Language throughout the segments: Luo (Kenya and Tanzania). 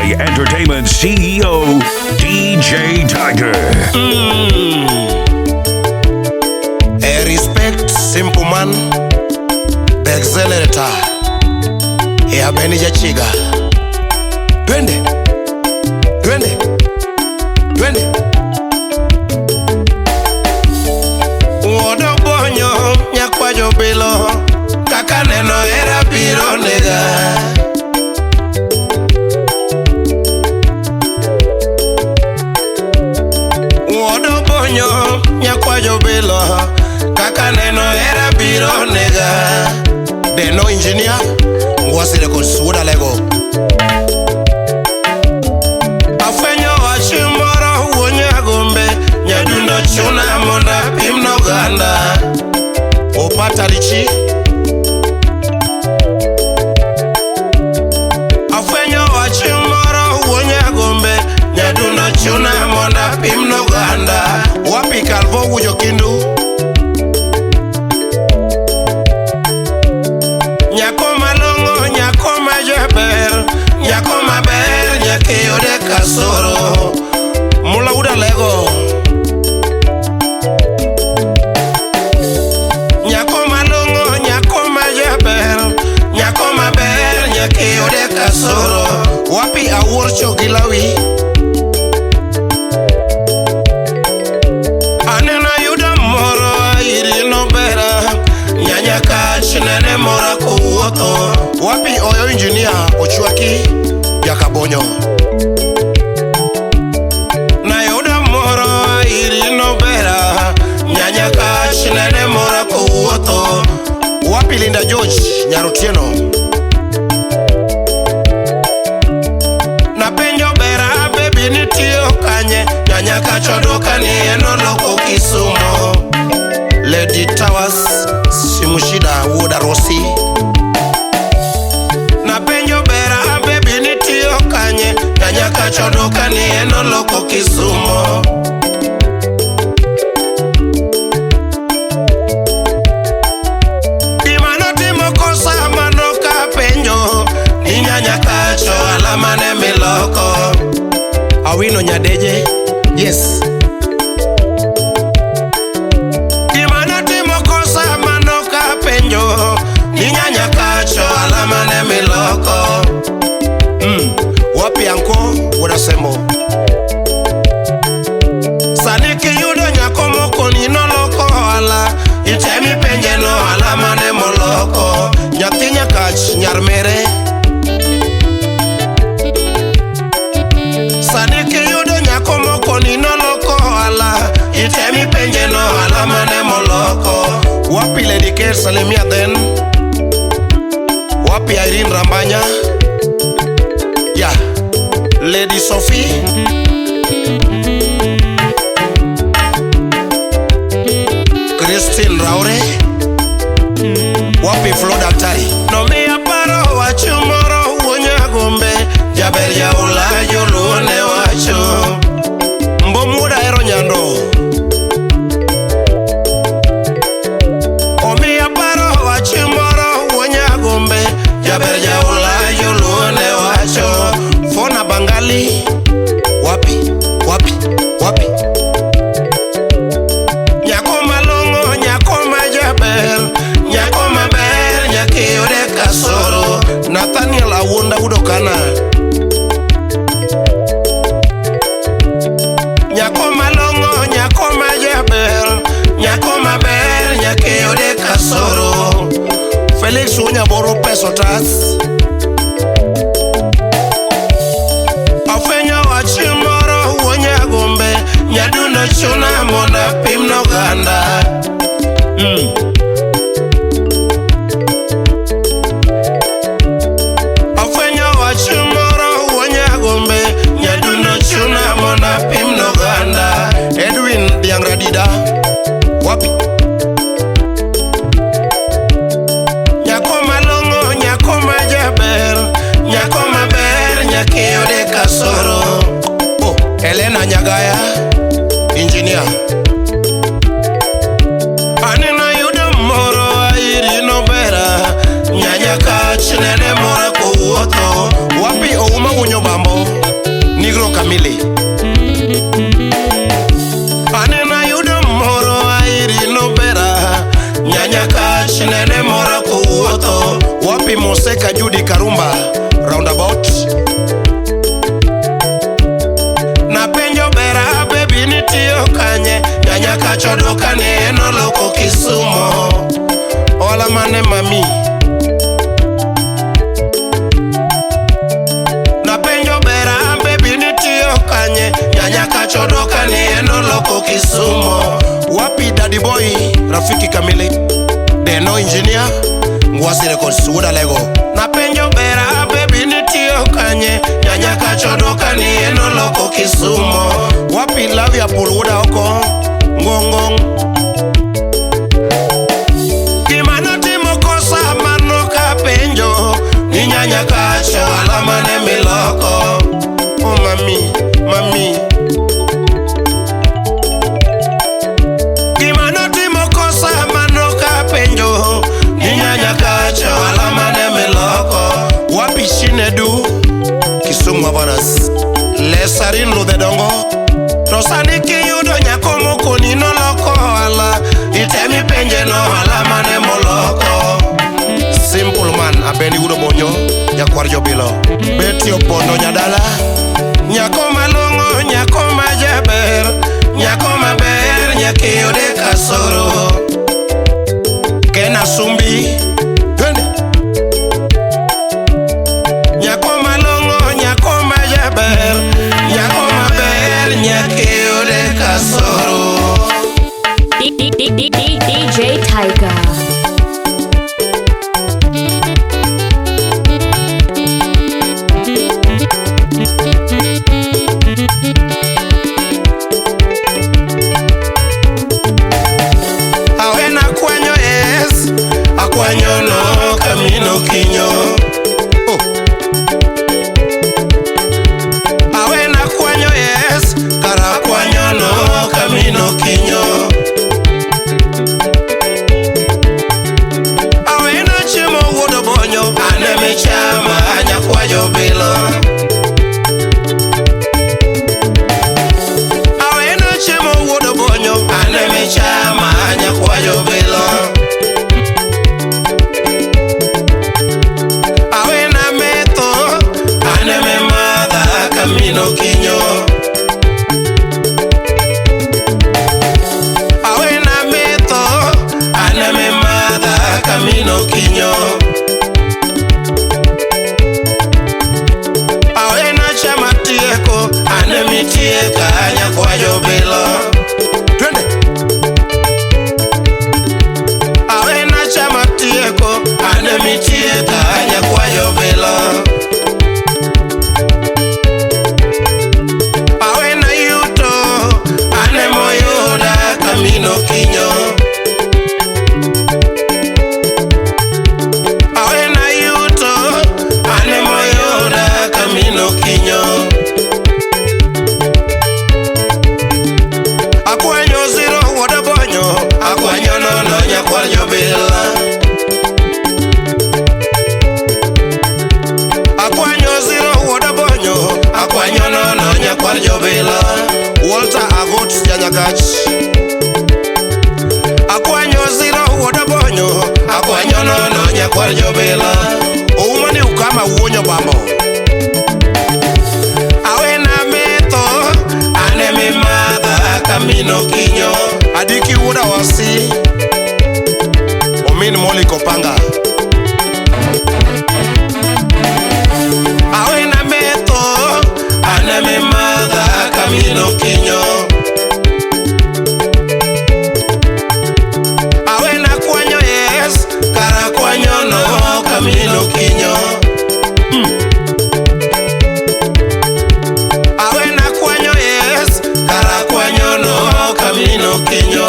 High Entertainment CEO, DJ Tiger. Respect Simple Man The Accelerator Benija Chiga. Twende Wodo bonyo nyakwajo bilo kaka neno era biro nega. Wodo bonyo nyakwajo bilo kaka neno era biro nega. Deno engineer ngwasile konsuda lego. Afenyo wachimoro wonyagombe nyadundo chuna monda pimno ganda. Opata lichi afenyo wachimoro wonyagombe nyadundo chuna monda pimno ganda. Wapi kalvo wujo kindu Nyakeyode kasoro mula uda lego. Nyako malongo nyako majaber nyako maber nyakeyode kasoro. Wapi awurcho gilawi anena yuda moro irino bera nyanyaka chinene mora kuwoto. Wapi oyo engineer Ochwaki Jakabonyo na yuda moro irino bera nyanyaka chinene mora kuwoto. Wapi Linda George Nyarutieno na penjo bera baby nitio kanye nyanyaka chodoka ni enoloko Kisumo. Lady Towers Simushida Woda Rossi na penjo bera baby nitio kanye nyanyaka chodoka ni enoloko Kisumo. Imanotimo kosa manoka penjo ni nyanyaka cho alamane miloko. Awino Nyadeje yes. Imanotimo kosa manoka penjo ni nyanyaka cho alamane miloko. Wapi anko Wodasembo Saniki yudo nyako moko ni noloko ala. Itemi penje no alamane moloko. Nyathi Nyakach Nyarmere Saniki yudo nyako moko ni noloko ala. Itemi penje no alamane moloko. Wapi Lady Kate Salemia then. Wapi Irene Rambanya ya Lady Sophie Christine Raure. Wapi Flo Daktari no me aparo wachumoro wonyagombe jaber ya ulayo luone wacho mbomuda ero nyando. Omi aparo wachumoro wonyagombe jaber ya ulayo luone wacho. Fona Bangali wapi nyako malongo nyako majaber nyako maber nyakeyode kasoro. Nathaniel Awunda Udokana nyako malongo nyako majaber nyako maber nyakeyode kasoro. Felix Unyaboro Pesotas afenyo wachimoro wonyagombe nyadundo chuna monda pimno ganda. Afenyo wachimoro wonyagombe nyadundo chuna monda pimno ganda. Edwin Diangradida wapi nyako malongo nyako majaber nyako maber nyakeyode kasoro. Elena Nyagaya engineer anena yuda moro irino bera nyanyaka chinene mora kuwoto. Wapi Ouma Unyo Bambo Wapi Moseka Judy Karumba roundabout. Na penjo bera baby nitiyo kanye, nyanya kachodoka ni eno loko Kisumo. Ola mane mami. Na penjo bera baby nitiyo kanye, nyanya kachodoka ni eno loko Kisumo. Wapi Daddy Boy Rafiki Kamili Deno Engineer Ngwasi Records Woda Lego. Na penjo bera baby nitiyo kanye, nyanya kachodoka ni eno loko Kisumo. Wapi Love ya Pool Woda oko Ngongong. Kimano timo kosa manoka penjo, ni nyanya kacho alama ne miloko. Oh mami, mami. Kimano timo kosa manoka penjo, ni nyanya kacho alama ne miloko. Wapi Shinedu Kisumu Abanas Lesarin Ludedongo. Tosani kiyudo nyakomo koni no loko ala, itemi penje no alama ne moloko. Simple man abeni udo bonyo nyakwar jobilo. Beti opondo nyadala, nyakoma longo nyakoma jaber, nyakoma ber nyakiyude kasoro. Kena Sumbi twende. Nyakoma longo nyakoma jaber, nyakoma ber nyakiyude kasoro. DJ Tiger. Awena kwanyo yes, akwanyo no kamino kinyo. Oh. Awena kwanyo yes, kara kwanyo no kamino kinyo. Awena chimo wodo bonyo, aneme chama nyakwayo bilo. Awena chimo wodo bonyo, aneme chama nyakwayo bilo. Awena meto, aneme madha kamino kinyo. Awena meto, aneme madha kamino kinyo. Awena chama tieko, aneme tieka nyakwayo bilo. Twende. Awena chama tieko, aneme tieka nyakwayo bilo. Awena yuto, anemo yuda kamino kinyo. Awena yuto, anemo yuda kamino kinyo. Akwanyo zero woda bonyo, akwanyo nono nyakwar jobila. Akwanyo zero woda bonyo, akwanyo nono nyakwar jobila. Walter Agot Janyakach. Akwanyo zero woda bonyo, akwanyo nono nyakwar jobila. Oumani ukama uonyo bambo. Awena meto, aneme madha kamino kinyo. Adiki woda wasi Omin Moli Kopanga. Awena meto, aneme madha kamino kinyo. Awena kwanyo yes, kara kwanyo no kamino kinyo. Awena kwanyo yes, kara kwanyo no kamino kinyo.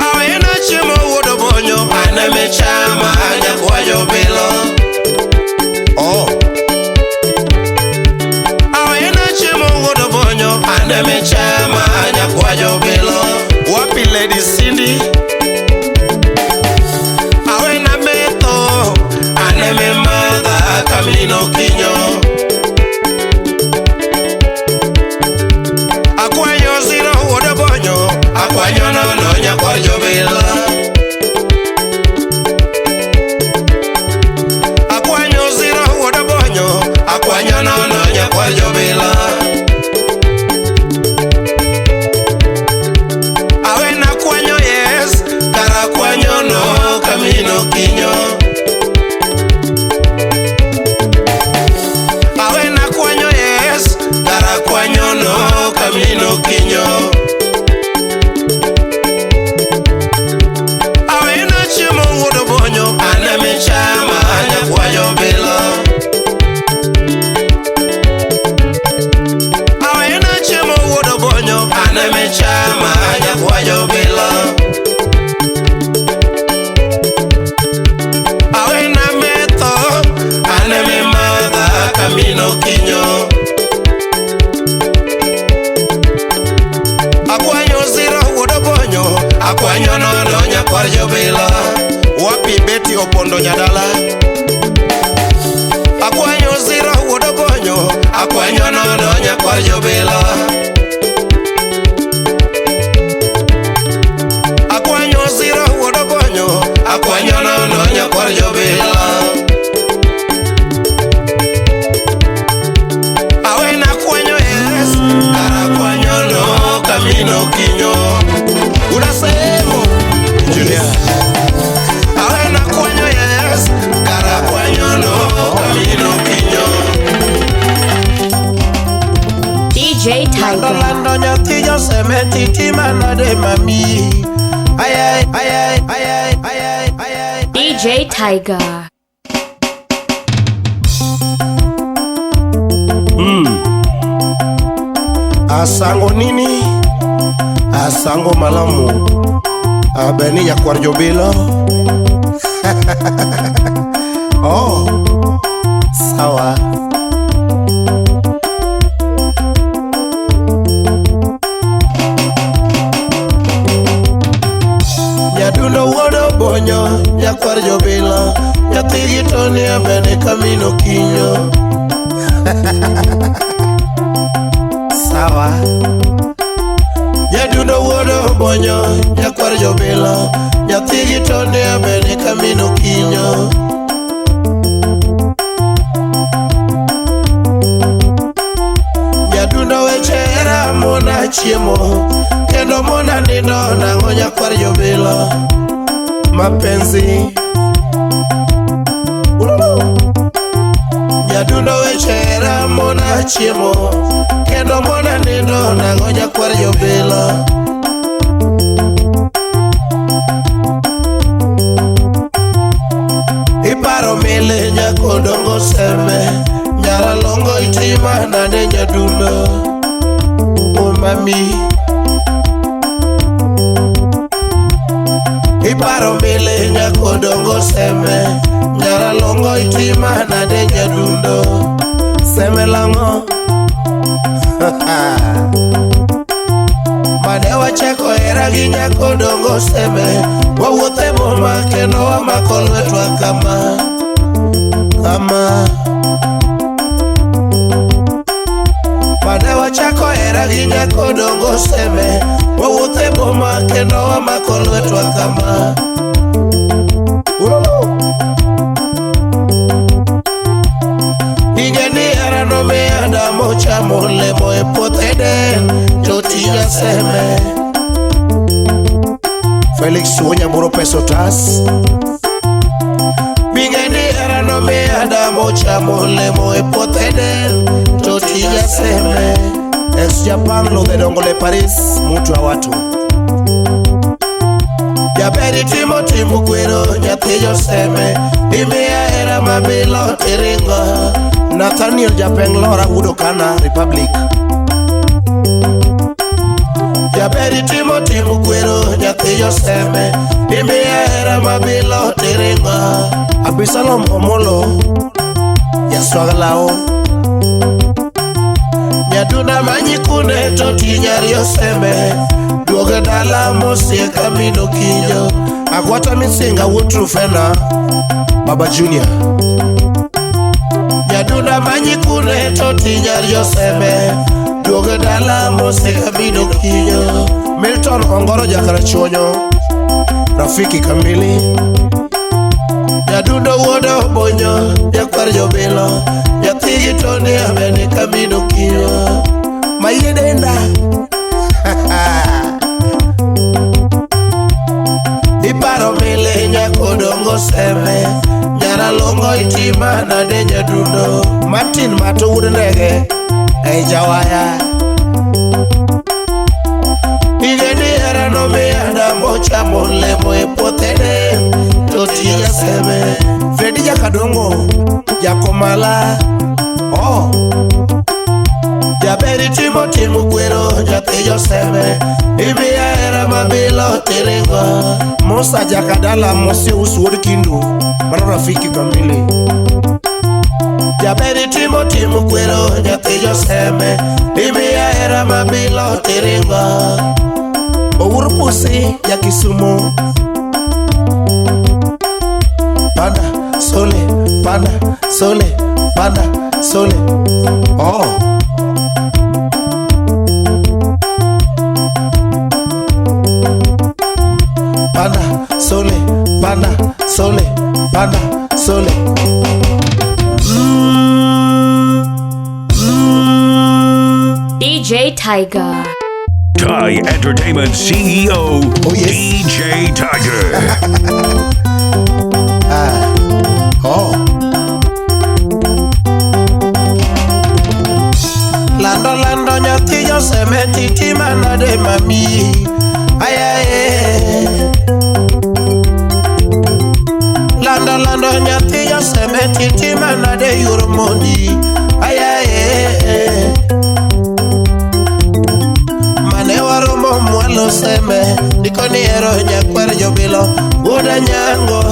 Awena chimo wodo bonyo, aneme chama nyakwayo bilo. Oh. Awena chimo wodo bonyo, aneme chama nyakwayo bilo. Wapi Lady Cindy kinyo. Awena kwanyo yes, kara kwanyo no kamino kinyo. Awena chimo wudo bonyo, aneme chama anya kwanyo bilo. Awena chimo wudo bonyo, aneme chama anya kwanyo bilo. Awena meto, aneme madha kamino kinyo. Akwanyo zero wudo bonyo, akwanyo nono nyakwar jobila. Wapi beti opondo nyadala. Akwanyo zero wudo bonyo, akwanyo nono nyakwar jobila. Akwanyo zero wudo bonyo, akwanyo nono nyakwar jobila. Awena kwanyo yes, kara kwanyo no kamino kinyo. Unasemo Junior. Awena kwanyo yes, kara kwanyo no kamino kinyo. DJ Tiger. Lando nyati yo semeti timana de mami. Ay ay ay ay ay ay ay ay. DJ Tiger. Asango nini? Asango malamu. Abeni nyakwar jobilo. Oh, sawa. Nyadundo wuodo bonyo, nyakwar jobilo. Nyathigi toni abeni kamino kinyo. Sawa. Nyadundo wuodo bonyo, nyakwar jobilo. Nyathigi toni abeni kamino kinyo. Nyadundo weche era mona chiemo, kendo mona nindo nango nyakwar jobilo. Mapenzi Nyadundo weche era mona chiemo, kendo mona nindo nango nyakwar jobilo. Iparo mile nyakodongo seme, nyara longo itima nade nyadundo. Oh mami, iparo mile nyakodongo seme, nyara longo itima nade nyadundo. Seme lango Madewa cheko era gi nyakodongo seme, wawuothe boma kendo wamako lwetwa kama kama. Madewa cheko era gi nyakodongo seme, wawuothe boma kendo wamako lwetwa kama. Ingeni era no me adamo chamo lemo e puothe den, totija seme. Felix Wonyamburo peso tas. Ingeni era no me adamo chamo lemo e puothe den, totija seme. Es Japan lo de dongole Paris, mutu wa watu. Jaberi timo timo kwero, nyathijo seme. Imea era mabilo tiringo. Nathaniel Japeng Lora Wudo Kana Republic. Jaberi timo timo kwero, nyathijo seme. Imea era mabilo tiringo. Abisalom Omolo Yaswagalao. Nyaduna manyikune toti nyario seme, duoge dala mosie kamino kinyo. Agwata misinga wutru fena Baba Junior. Nyaduna manyikune toti nyario seme, duoge dala mosie kamino kinyo. Milton Ongoro Jakara Chonyo, Rafiki Kamili. Nyadundo wuodo bonyo, nyakwar jobilo. Nyathigi toni abeni kamino kinyo. Mayedenda Iparo mile nyako dongo seme nyara longo itima na deja dundo Martin mato wude ndege ei jawaya Igeni era no me anda mocha molemo e potene Totiga seme Fredi jakadongo jakomala Oh Jaberi Timothy Mukwero jatejo seme Ibia era mabilo tiringo Musa jakadala mosi uswod kindu Mano rafiki kamili Jaberi Timothy Mukwero jatejo seme Ibia era mabilo tiringo Owuru pusi ya Kisumu Panda sole, panda sole, panda sole Oh Panda sole, panda sole, panda sole DJ Tiger. Thai Entertainment CEO, Oh, yes. DJ Tiger. Oh Lando lando nyati yo seme titi manade mami Ayaye Lando lando nyati yo seme titi manade yurumondi Ayaye Mane warumo mwalo seme Nikoni ero nyakwere jobilo Uda nyango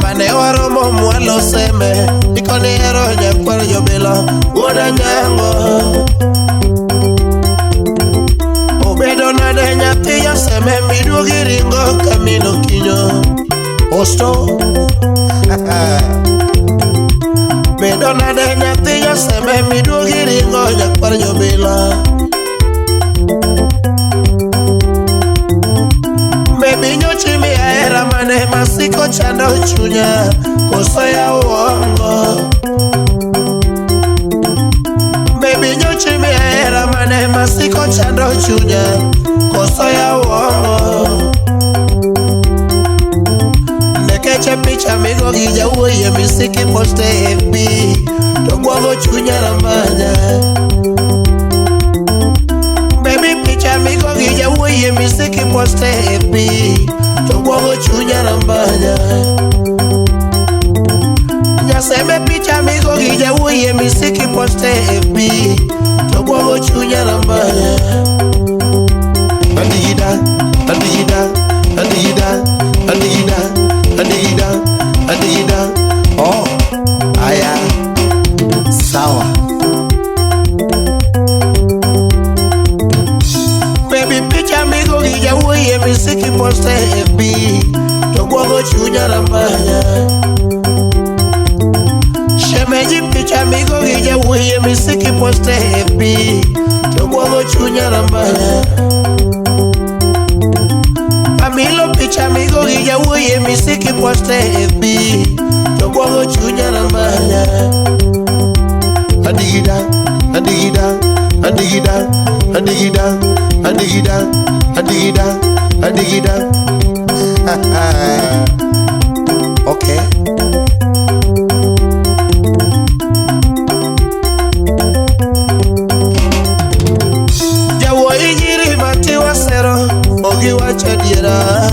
Mane warumo mwalo seme Nikoni ero nyakwere jobilo Uda nyango Obedo nade nyati ya seme Midugi ringo kamino kinyo Osto Bedo nade nyati ya seme Midugi ringo nyakwere jobilo Baby nyochi mi aera mane masiko chando chunya Koso ya uongo Baby nyochi mi aera mane masiko chando chunya Koso ya uongo Nekeche picha migo gija uye misiki poste FB Togwago chunya ramanya Baby picha migo gija uye misiki poste FB Togwago chunya ramanya Nyaseme picha migo gija uye misiki poste FB Togwago chunya ramanya Andigida, andigida, andigida, andigida, andigida, andigida Oh, aya, sawa Baby picha migo gija uye misiki poste FB Togwago chunya ramanya Shemeji picha migo gija uye misiki poste FB Togwago chunya ramanya Amilo picha migo gija uye misiki poste FB Togwago chunya ramanya Andigida, andigida, andigida, andigida, andigida, andigida, andigida Okay Jawo injiri mati wasero Ogi wacha diera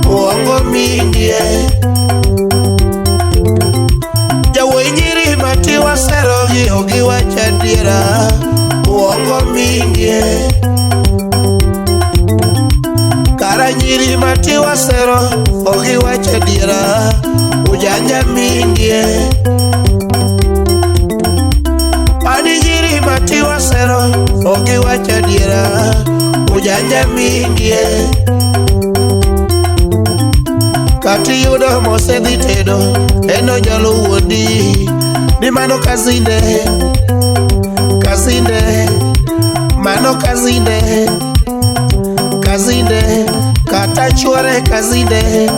Uongo mindie Jawo injiri mati wasero Ogi wacha diera Uongo mindie Kara nyiri mati wasero Ogi wacha diera Ujanja mindie Ani nyiri mati wasero Ogi wacha diera Ujanja mindie Kati yudo mose dhitedo Eno nyalo wuodi Ni mano kazinde Kazinde Mano kazinde Kazinde Kata chuare kazinde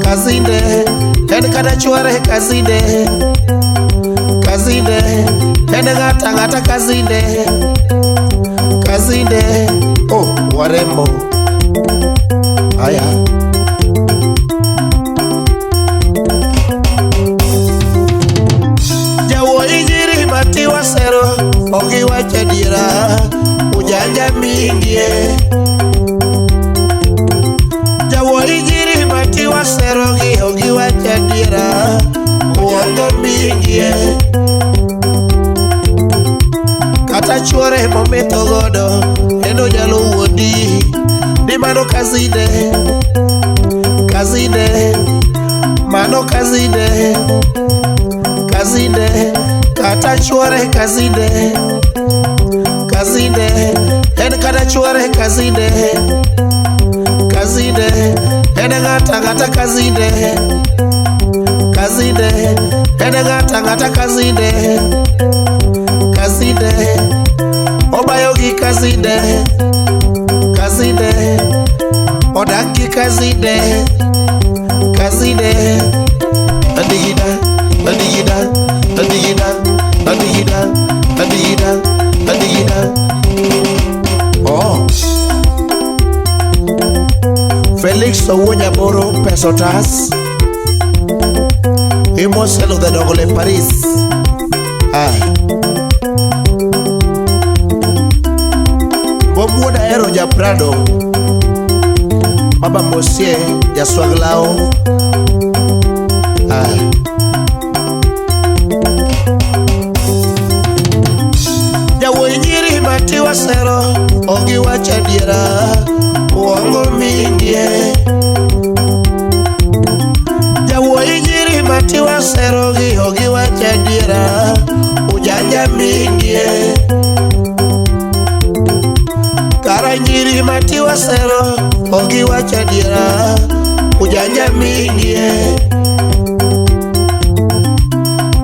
Kazinde En kata chuare kazinde Kazinde En gata kazinde Kazinde Oh warembo kazide, kazide, mano kazide, kazide, kata chuore kazide, kazide, en kata chuore kazide, kazide, en gata kazide, kazide, en gata kazide, kazide, obayogi kazide, kazide, odaki kazide, kazide, adigida, adigida, adigida, adigida, adigida, adigida. Oh, Felix Owonyaboro Pesotas, Imoselo de Dogole Paris. Bobuoda Ero ya Prado, Baba Mosie ya Swaglao. Jawoyiri matiwa sero, ogi wacha diera, uongo mingie. Jawoyiri matiwa sero, ogi wacha diera, ujanja mingie. Karanyiri matiwa sero, ogi wacha diera, ujanja mingie.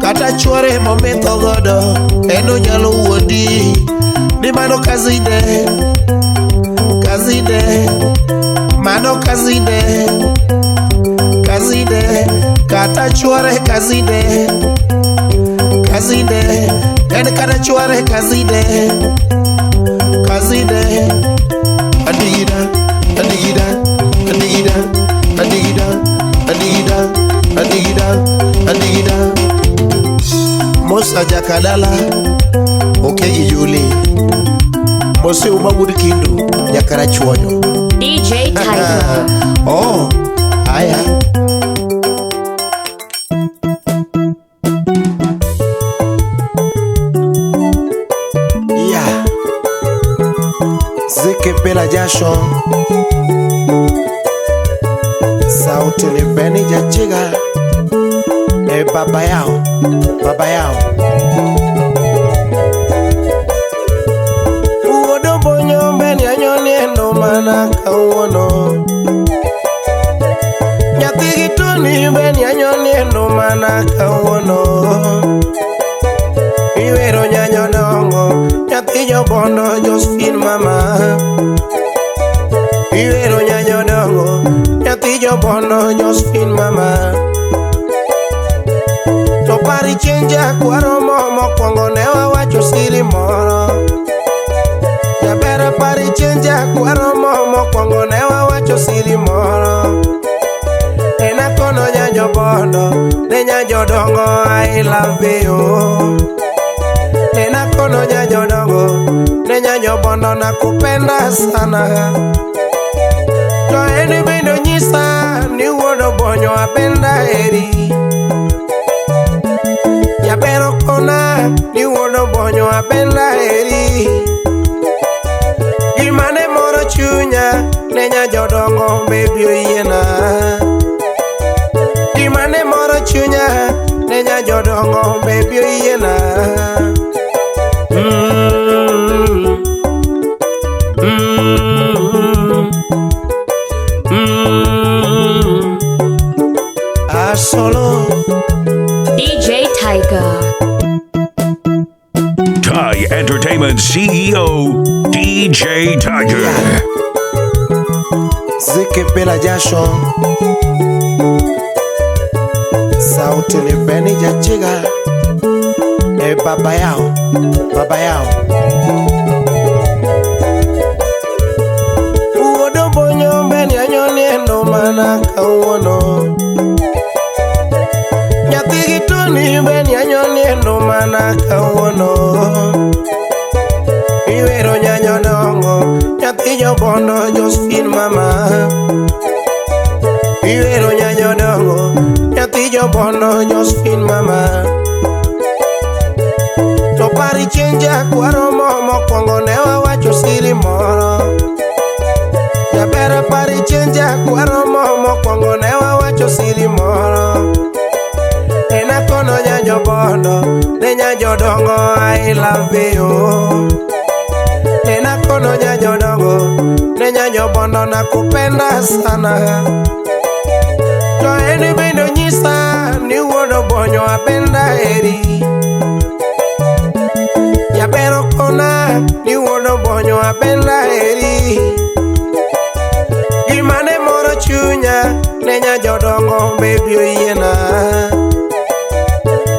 Kata chuore mometho godo, eno nyalo wuodi, ni mano kazide, kazide, mano kazide, kazide, kata chuore kazide, kazide, en kata chuore kazide, kazide, adigida, adigida, adigida, adigida, adigida, adigida, adigida. Mosa jakadala, okegi Juli, Mose umabudi kindu, jakara chuonyo. DJ Tiger. Oh, haya. Yeah. Zeke pela jasho, sauti ni beni jachiga. Baba yao, baba yao. Uodo bonyo beni anyoni endo mana kauono. Nyati gitoni beni anyoni endo mana kauono. Iwero nyanyo dongo, nyati jobono Josephine mama. Iwero nyanyo dongo, nyati jobono Josephine mama. To pari chenja kwaro momo kongo ne wawacho siri moro. Jabera pari chenja kwaro momo kongo ne wawacho siri moro. Ena kono nyanjo bondo, ne nyanjo dongo I love you. Ena kono nyanjo dongo, ne nyanjo bondo nakupenda sana. To eni bendo nyisa, ni uodo bonyo apenda eri. Pero kona ni wono bonyo apenda eri. Gimane moro chunya nenya jodongo baby oyena. Gimane moro chunya nenya jodongo baby oyena. Solo DJ Tiger. Thai Entertainment CEO, DJ Tiger. Zeke pela jasho, sauti ni beni jachiga. Baba yao, baba yao. Uodo bonyo beni anyoni endo mana kauono. Nyati gitoni beni anyoni endo mana kauono. Iwero nyanyo dongo, nyati jobono Josephine mama. Iwero nyanyo dongo, nyati jobono Josephine mama. To pari chenja kwaro momo kongo ne wawacho siri moro. Jabera pari jodongo I love you. Nena kono nya jodongo, nenya nyobondo na kupenda sana. To eni bendo nyisa, ni wono bonyo apenda eri. Ya pero kona, ni wono bonyo apenda eri. Gimane moro chunya, nenya jodongo baby oyena.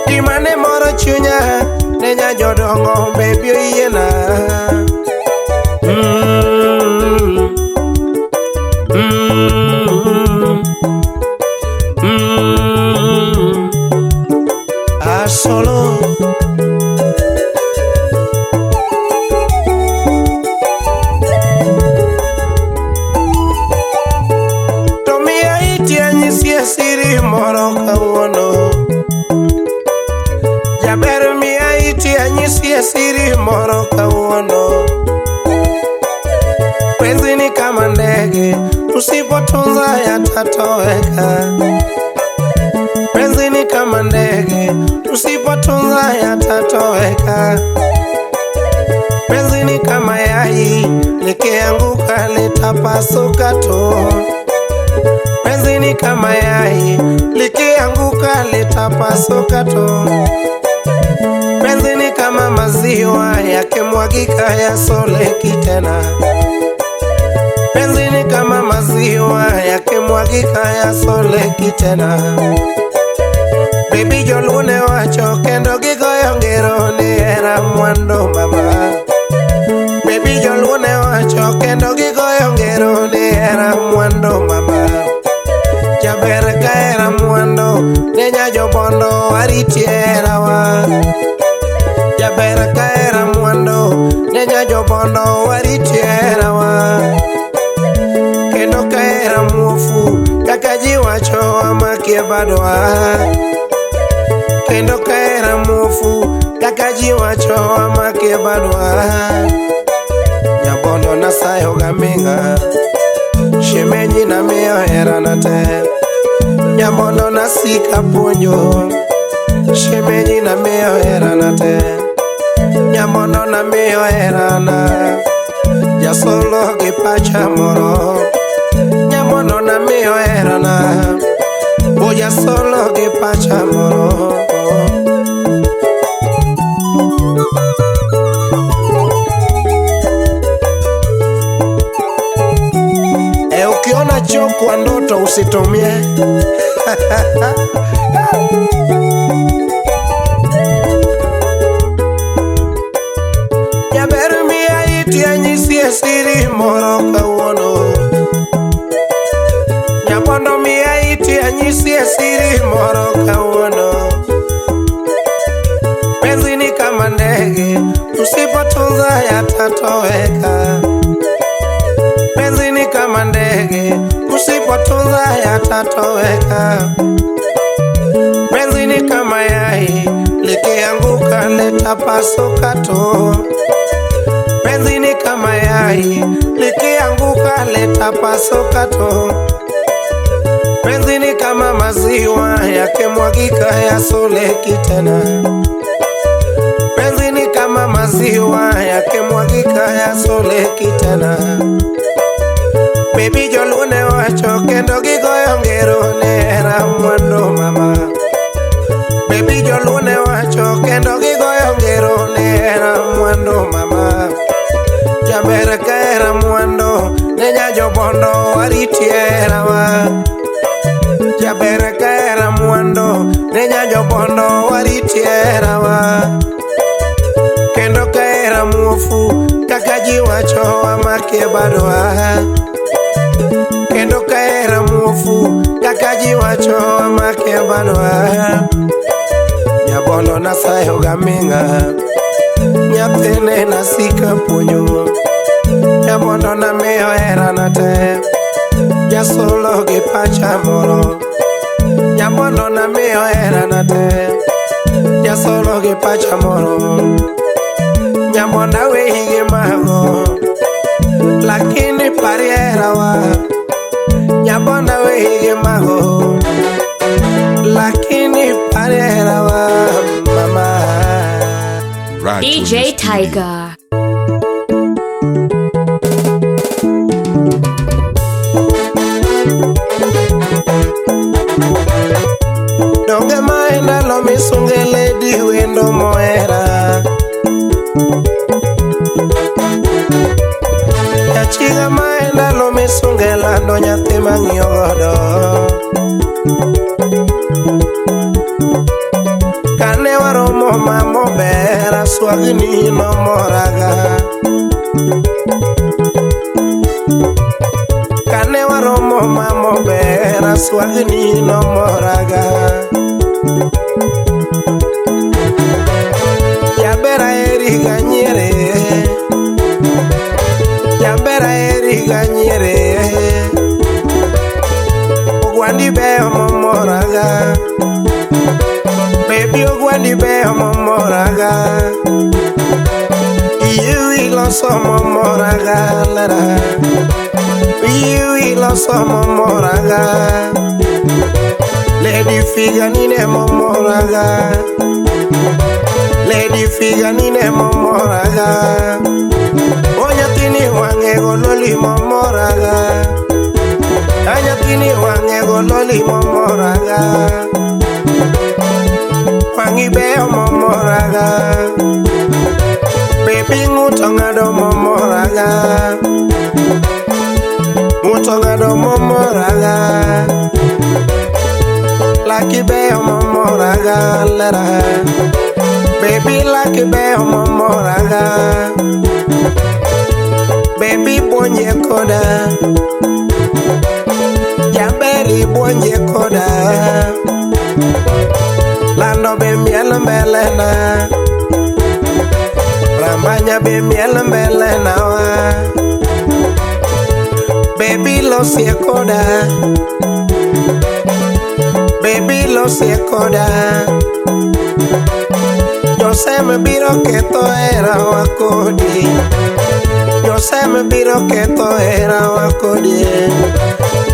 Gimane moro chunya, nenya jodongo baby oyena. Solo Tomia iti anyisi siri moro kawuono. Jaber mia iti anyisi siri moro kawuono. Penzi ni kama ndege, tusipotunza yatatoweka. Penzi ni kama ndege, tusipotunza yatatoweka. Penzi ni kama yai, likianguka litapasuka tu. Penzi ni kama yai, likianguka litapasuka tu. Penzi ni kama maziwa, yakimwagika yasoleki tena. Penzi ni kama maziwa, yakimwagika yasoleki tena. Baby jolune wacho kendo gigoyo ngero ni era mwando mama. Baby jolune wacho kendo gigoyo ngero ni era mwando mama. Jaber ka era mwando, nenya jobondo wariti era wa. Jaber ka era mwando, nenya jobondo wariti era wa. Kendo ka era muofu, kaka jiwacho amakie badwa. Kendo ka era muofu, kaka jiwacho amakie badwa. Nyabondo nasayo gaminga, shemenyi na miyo hera na te. Nyabondo nasika puonjo, shemenyi na miyo hera na te. Nyabondo na miyo hera na, jasolo gi pacha moro. Nyabondo na miyo hera na, oja solo gi pacha moro. Ukiona choo kwa ndoto usitumie. Jaber mia iti anyisi siri moro kawuono. Nyabondo mia iti anyisi siri moro kawuono. Penzi ni kama ndege, tusipotunza yatatoweka. Penzi ni kama ndege, usipotunza yatatoweka. Penzi ni kama yai, likianguka litapasuka tu. Penzi ni kama yai, likianguka litapasuka tu. Penzi ni kama maziwa, yakimwagika yasoleki tena. Penzi ni kama maziwa, yakimwagika yasoleki tena. Baby jolune wacho kendo gigoyo ngero ni era mwando mama. Baby jolune wacho kendo gigoyo ngero ni era mwando mama. Jaber ka era mwando, nenya jobondo wariti era wa. Jaber ka era mwando, nenya jobondo wariti era wa. Kendo ka era muofu, kaka jiwacho amakie badwa. Kendo ka era muofu, kaka jiwacho amakie badwa. Nyabondo nasayo gaminga, nyathine nasika puonjo. Nyabondo na miyo hera na te, jasolo gi pacha moro. Nyabondo na miyo hera na te, jasolo gi pacha moro. Nyabondo wehige mago, lakini pariera wa. Nyabondo wehige mago, lakini pariera wa mama. DJ Tiger. Donge maenda lo misungele di wendo moera Yachiga maenda lo misungela do nyathi mang'iyo godo Kane waromo mamobera swagni nomoraga Kane waromo mamobera swagni nomoraga Yabera eri ganyere Yabera eri ganyere Ogwandi beo momoraga Baby ogwandi beo momoraga You iloso momoraga lera You iloso momoraga Lady figure nine momoraga Lady figure nine momoraga Onyatini wange gololi momoraga Anyatini wange gololi momoraga Wangi beo momoraga Baby ngutongado momoraga Ngutongado momoraga Lucky beo momoraga lera Baby lucky beo momoraga Baby bonye koda Jamberi bonye koda Lando be miel mbelena Rambanya be miel mbelena wa Baby lo sie koda Baby lo sie koda Yo se me viro que to era wakodi Yo se me viro que to era wakodi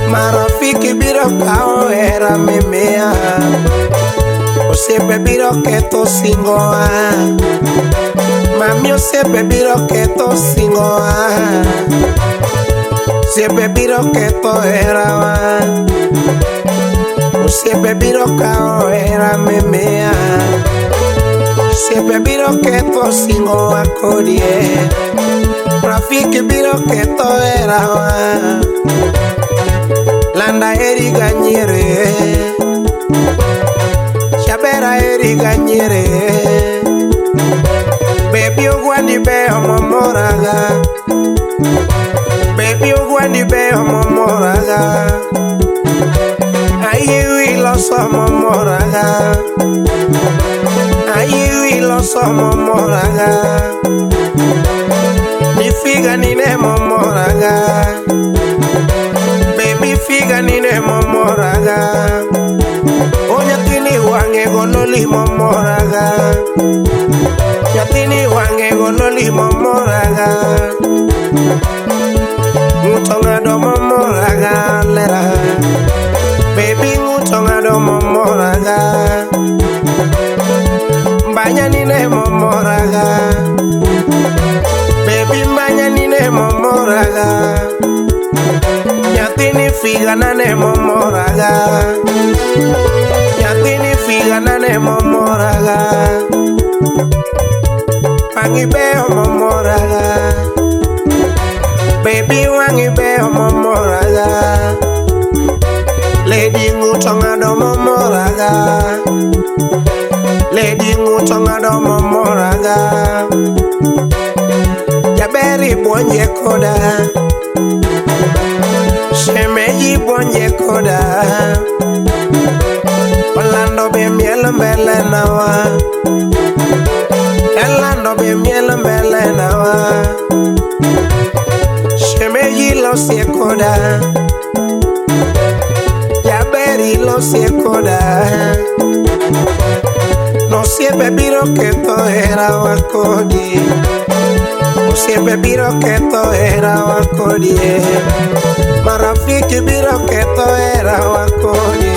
Marafiki viro kao era mimea O siempre viro que to singoa Mami o siempre viro que to singoa Siempre viro que to era wa O siempre viro kao era mimea Siempre viro que to singo akodie Rafiki viro que to era wa Landa eri ganyere Shabera eri ganyere Baby ogwandi beo momoraga Baby ogwandi beo momoraga Ayu iloso momoraga Ayu iloso momoraga Ni figa nine momoraga Baby figa nine momoraga Onyatini wange gololi momoraga Nyatini wange gololi momoraga Ngutongado momoraga lera Baby ngutongado momoraga Mbanya nine momoraga Baby mbanya nine momoraga Nyatini figa nane momoraga Nyatini figa nane momoraga Wangi beo momoraga Baby wangi beo momoraga Lady ngutongado momoraga Lady ngutongado momoraga Jaberi bonye koda Shemeji bonye koda Orlando be miel mbelena wa Orlando be miel mbelena wa Shemeji lo sie koda Jaberi lo sie koda No siempre viro que to era wakodi No siempre viro que to era wakodi Marafiki viro que to era wakodi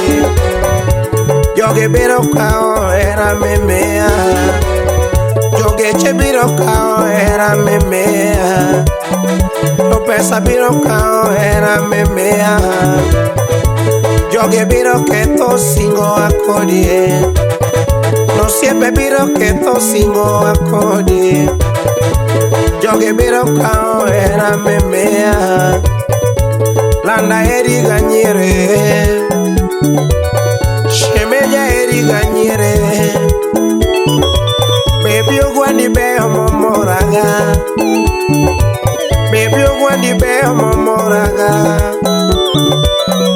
Yo que viro kao era memea Yo Jogeche biro kao era memea, to pesa biro kao era memea. Joge biro keto singo akodie, no siepe biro keto singo akodie. Joge biro kao era memea, landa eri ganyere, shemeja eri ganyere. Baby ogwani beo momoraga, baby ogwani beo momoraga.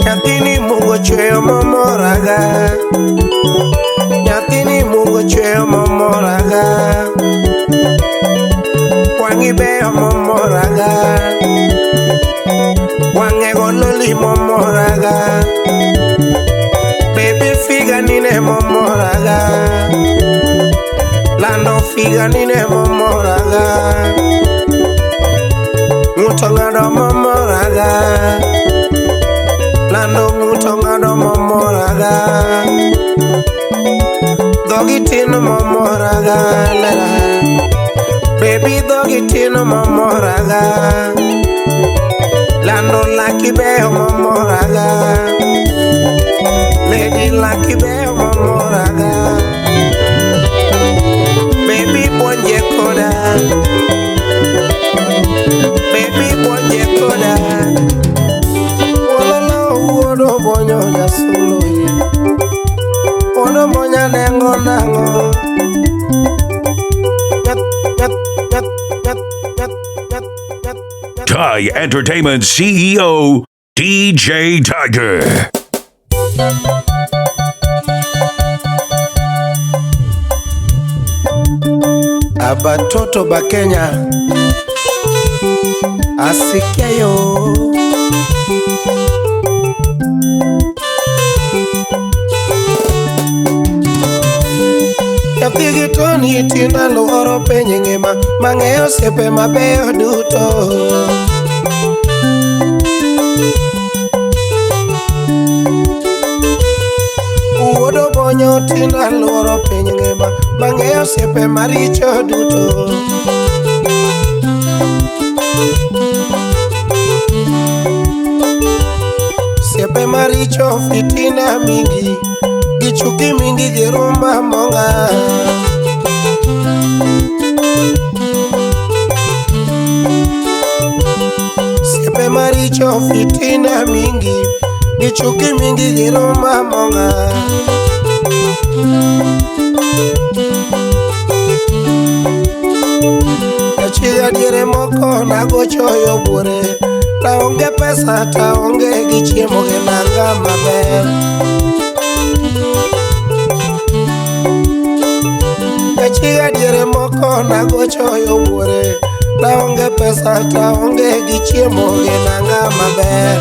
Nyatini mungo chweo momoraga, nyatini mungo chweo momoraga. Wangi beo momoraga, wange gololi momoraga. Baby figa nine momoraga, lando figa nine momoraga. Mutongado momoraga, lando mutongado momoraga. Dogitino momoraga, lera. Baby dogitino momoraga, lando lucky beo momoraga. Lady lucky beo momoraga. Baby bonje koda, baby bonje koda. Ololo uodo bonyo jasulu ye, odo bonya nengo nango. Thai Entertainment CEO, DJ Tiger. Abatoto ba Kenya asikeyo. Yathigi toni tina luoro penye ngima, mang'eyo sepe mabeyo duto. Uodo bonyo tina luoro penye ngima, mang'eyo sepe maricho duto. Sepe maricho fitina mingi, gichuki mingi girumba monga. Sepe maricho fitina mingi, gichuki mingi girumba monga. Chiga dire moko na gochoyo bure, ta onge pesa ta onge gichiemo gi nanga maber. Chiga dire moko na gochoyo bure, ta onge pesa ta onge gichiemo gi nanga maber.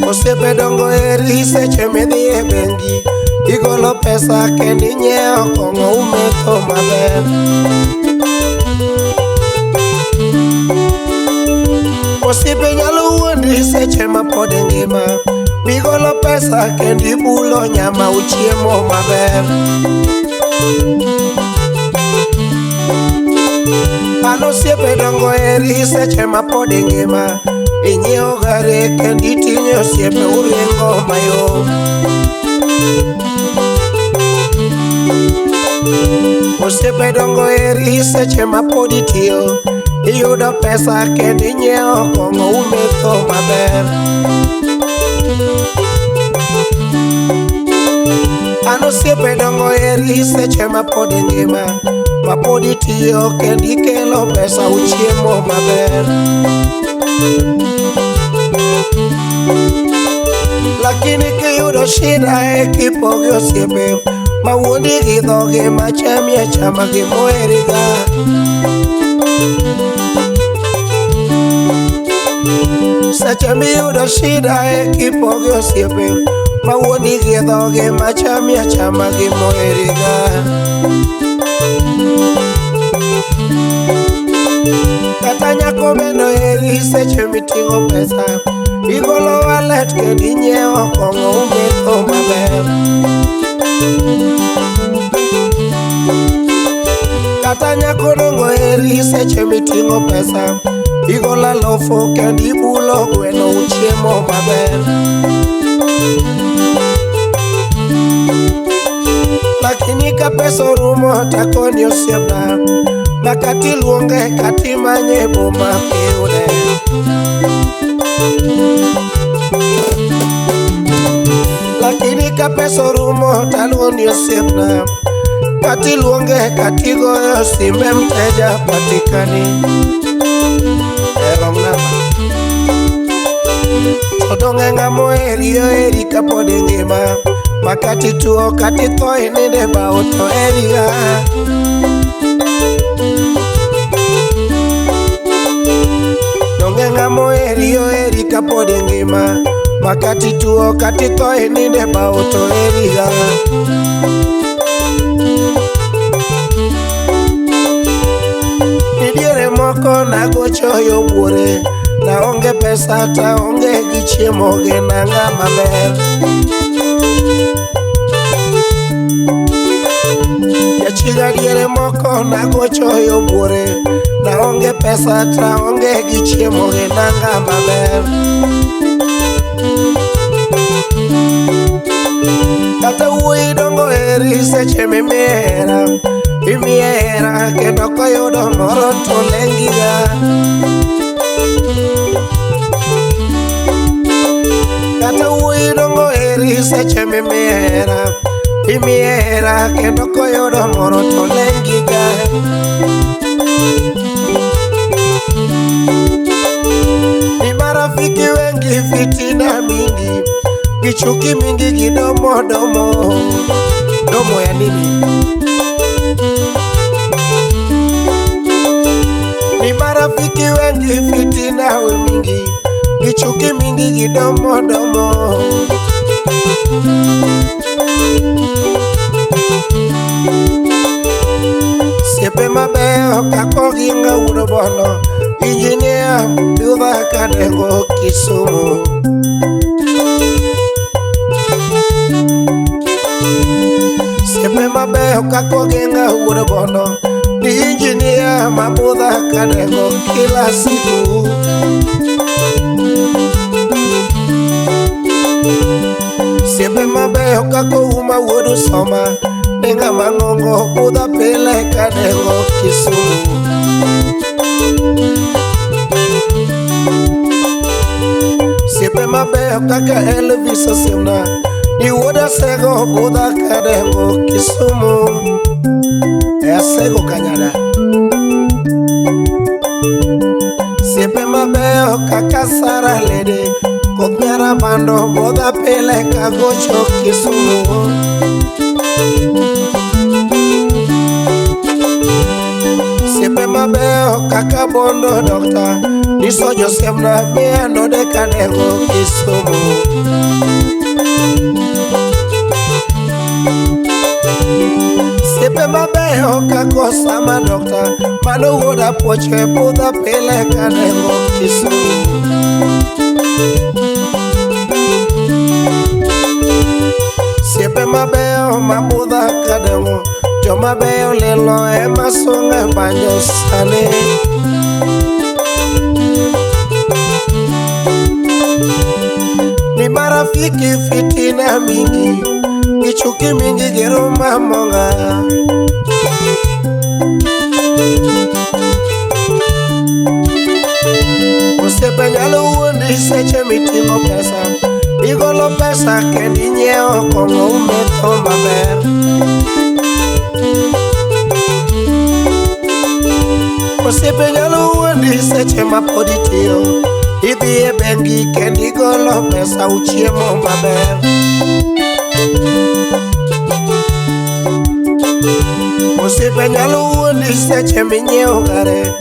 Osiepe dongo eri seche midhi e bengi, igolo pesa kendi nyiewo kong'o umetho maber. Osiepe nyalo wuondi seche ma pod ngima, migolo pesa kendi bulo nyama uchiemo maber. An osiepe dongo eri seche ma pod ngima, inyiewo gari kendi ting'o osiepe uringo mayom. Osiepe dongo eri seche ma pod itiyo, iyudo pesa kendi nyiewo kong'o umetho maber. An osiepe dongo eri seche ma pod ngima, ma pod itiyo kendi kelo pesa uchiemo maber. Lakini kiyudo shida e kipogi osiepe, ma wuondi gi dhoge ma chamie chama gi moheriga. Seche miyudo shida e kipogi osiepe, ma wuondi gi dhoge ma chamie chama gi moheriga. Kata nyako bendo eri seche miting'o pesa, igolo wallet kendi nyiewo kong'o umetho maber. Kata nyako dongo eri seche miting'o pesa, igolo alofo kendo ibulo gweno uchiemo maber. Lakini ka pesa orumo takoni osiepna, makati luonge kati manye boma kiyude. Lakini ka pesa orumo taluoni osiepna, kati luonge kati goyo simbe mteja patikani. Wrong number. Odonge ng'amo eri kapod ngima, makati tuo kati tho ininde bao to eriga. Donge ng'amo eri kapod ngima, makati tuo kati tho ininde bao to eriga. Nidiere moko nagochoyo buore, naonge pesa ta onge gi chiemo gi nang'a maber. Jachiga diere moko nagochoyo buore, naonge pesa ta onge gi chiemo gi nang'a maber. Kata wuoyi dongo eri seche mimiera, imiera kendo koyudo moro to lengiga. Kata wuoyi dongo eri seche mimiera, imiera kendo koyudo moro to lengiga. Ni marafiki wengi fitina mingi, gichuki mingi gidomo domo ya nini? Ni marafiki wengi fitina mingi, gichuki mingi gidomo siepe mabeyo kako ginga udo bono, injinia Yudha Kadengo Kisumu. Siepe mabeyo kako ginga udo bono, injinia Yudha Kadengo kila siku. Siepe mabeyo kako uma wuodu soma, nenga mangongo Yudha pile Kadengo Kisumu. Siepe mabeyo kaka Elvis Osimna, ni wuoda sego Yudha Kadengo Kisumu. Sego kanyada. Siepe mabeyo kaka Sara Lede, kopiara bando Yudha pile kagocho Kisumu. Siepe mabeyo kaka Bondo Doctor, niso Josemna miano de Kadengo Kisumu. Siepe mabeyo kako Sama Doctor, mano wuoda poche Yudha pile Kadengo Kisumu. Siepe mabeyo Yudha Kadengo, joma beyo lelo ema sunga banyo sane. Ni marafiki fitina mingi, gichuki mingi giruma monga. Osiepe nyalo wuondi seche miting'o pesa, igolo pesa kendo inyiewo kong'o umetho maber. Osiepe nyalo wuondi seche ma pod itiyo, idhi e bengi kendo igolo pesa uchiemo maber. Osiepe nyalo wuondi seche minyiewo gare,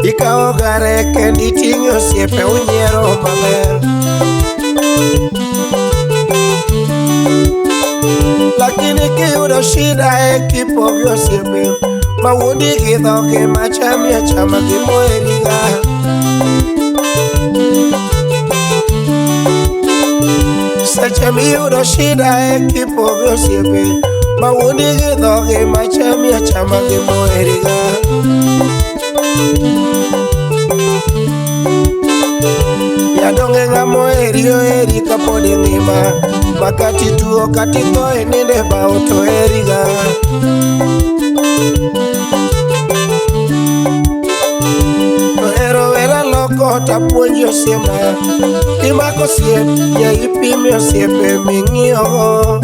ikawo gare kendo iting'o osiepe unyiero maber. Lakini kiyudo shida kipogi osiepe, mawuondi gi dhoge machami achama gimoheriga. Seche miyudo shida kipogi osiepe, Mawundi gi dhogi machami achama gi moheriga. Yadonge nga moheri oheri kapod ingima, makati tuo kati tho ininde ba otoheriga. Ohero wera loko tapuonji osiepna, kimako osiep ya ipimi osiepe ming'iyogo.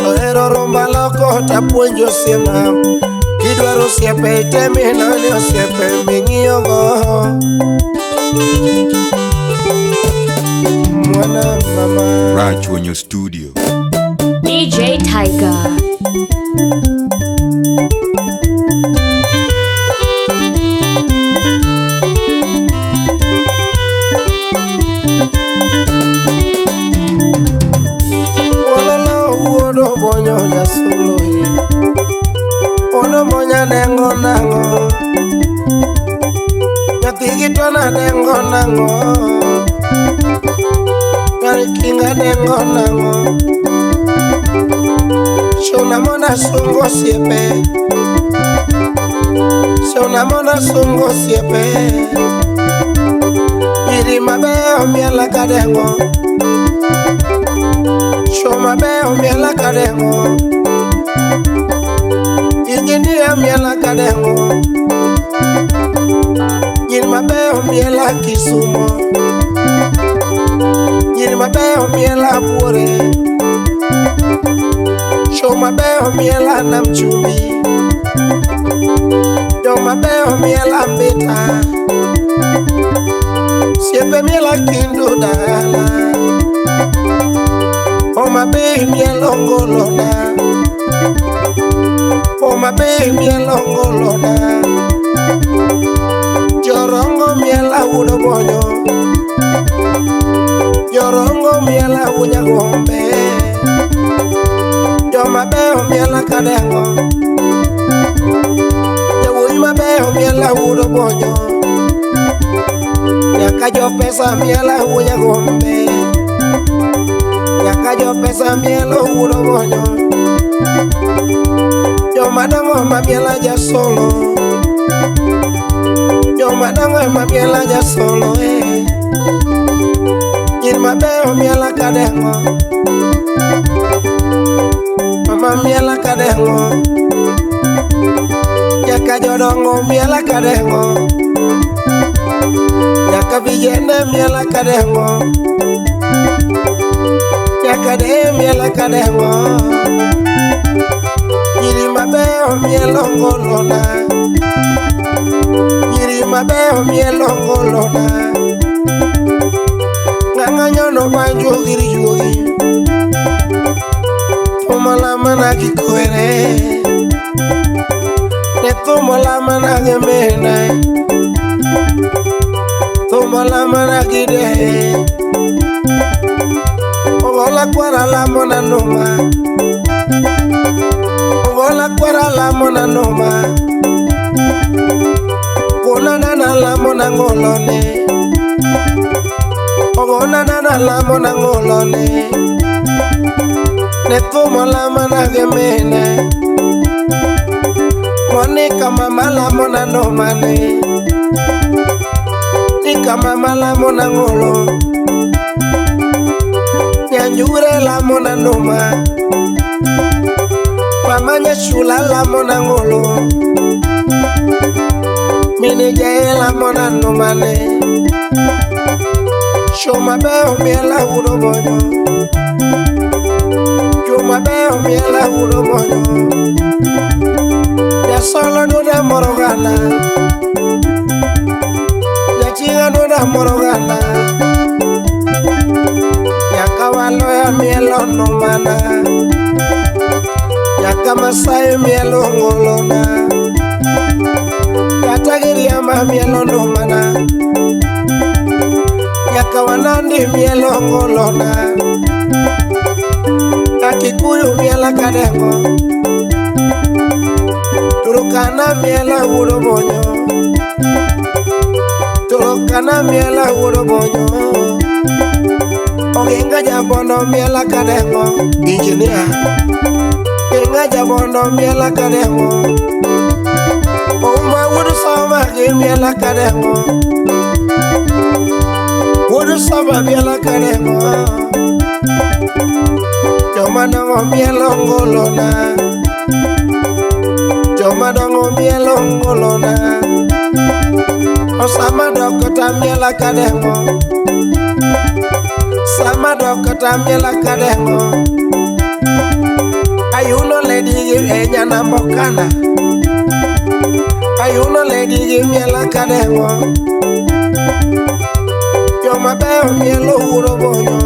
Ohero romba loko tapuonji osiepna, kidwaro osiepe itemi nani osiepe ming'iyogo. Mwana mama Raj when your studio. DJ Tiger. Bonyo jasulu ono monya dengo nango nyati gitona dengo nango kari kinga dengo nango shona mona sungo siepe shona mona sungo siepe yiri mabeo miela kadengo Shoma beo miela kadengo, inginia miela kadengo, yirma beo miela Kisumo, yirma beo miela Bure, shoma beo miela Namchumbi, yoma beo miela Mbita, siepe miela Kindu Dala. Oma be mielo ngolona, oma be mielo ngolona, jorongo miela uno bonyo, jorongo miela unya gombe, joma be miela kadengo, jawuima be miela uno bonyo, nyaka jo pesa miela unya gombe. Yaka jo pesa mielo uno bonyo, jo madongo ma miela ja solo, jo madongo ma miela ja solo Nyir mabeo miela kadengo, mama miela kadengo, yaka jodongo miela kadengo, yaka vijene miela kadengo, yakade miela kadengo, nyiri mabeo mielo ngolona, nyiri mabeo mielo ngolona, nganga nyono banjo giri juogi, tomola mana kikwere, ne tomola mana gemena, tomola mana gide. Ogola kwara la mona noma, ogola kwara la mona noma, kona nana la mona ngolone, ogona nana la mona ngolone, ne tomo la mana gemene, monika mama la mona noma ne, nika mama la mona ngolo. Nyanjure la mona noma, mamanya shula la mona ngolo, mini jaye la mona noma ne, shoma beo miela uno bonyo, shoma beo miela uno bonyo, ya solo no da morogana, ya chinga no da morogana. Yakawalo ya mielo no mana, yakamasai mielo ngolona, katagiri ama mielo no mana, yakawanandi mielo ngolona, kakikuyu miela kadengo, turukana miela uno bonyo, turukana miela uno bonyo. Inga jabono miela kademo engineer. Inga jabono miela kademo. Oma wudu sama miela kademo. Wudu sama miela kademo. Joma dongo mielo ngolona. Joma dongo mielo ngolona. Osama dokota miela kademo. Sama dokota miela kademo. Ayuno lady give enyana mokana. Ayuno lady give miela kademo. Joma beo mielo uro bonyo.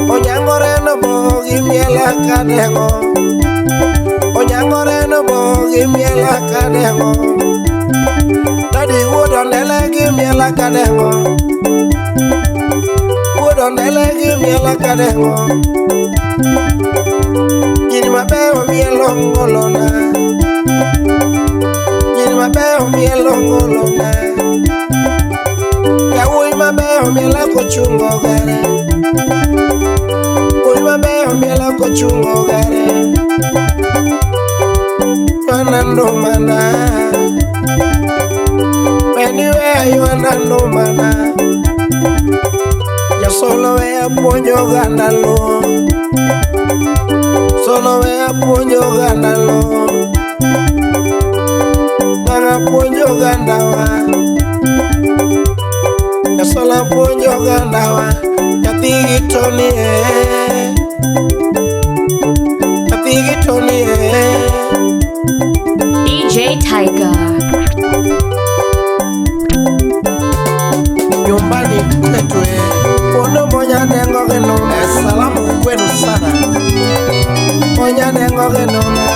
Onyangore no bo give miela kademo. Onyangore no bo give miela kademo. Daddy wodondele give miela kademo. Wodondele give miela kademo. Yini mabeo mielo ngolona. Yini mabeo mielo ngolona. Yawi mabeo miela kochungo gare. Uy mabeo miela kochungo gare. Mana no mana. Anywhere you wanna no mana. Ya solo ve a puño ganalo. Solo ve a puño ganalo. Para puño ganawa. Ya solo puño ganawa. Ya tigitoni Ya tigitoni DJ Tiger. Nyumbani kwetu Ono moja nengo genome. Salamu kwenu sana. Moja nengo genome.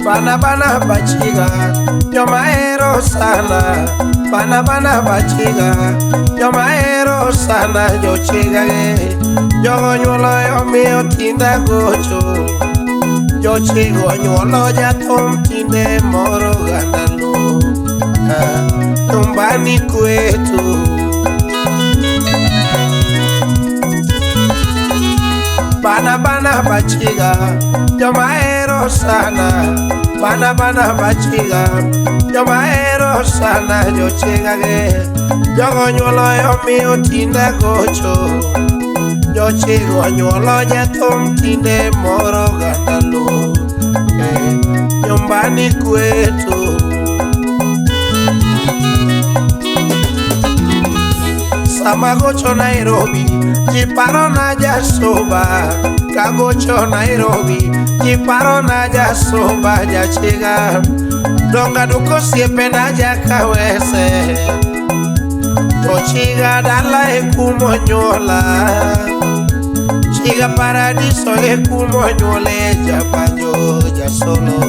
Bana bana bachiga Nyoma ero sana. Bana bana bachiga Nyoma ero sana. Yo chiga ge Yo nyolo yo mio tinda gocho. Yo chigo nyolo ya tom tinde moro gandalo. Nyumbani kwetu Bana bana bachiga Nyoma ero sana. Bana bana bachiga Nyoma ero sana. Yo chiga ge Yo nyolo yo mio tinda gocho. Yo chigo nyolo ya tom tinde moro gandalo. Nyumbani kwetu Samagocho Nairobi Jiparo na jasoba. Kagocho Nairobi Jiparo na jasoba. Jachiga Donga duko siepe na jakawese. Tochiga dala ekumo nyola. Chiga paradiso ekumo nyole. Japanyo jasolo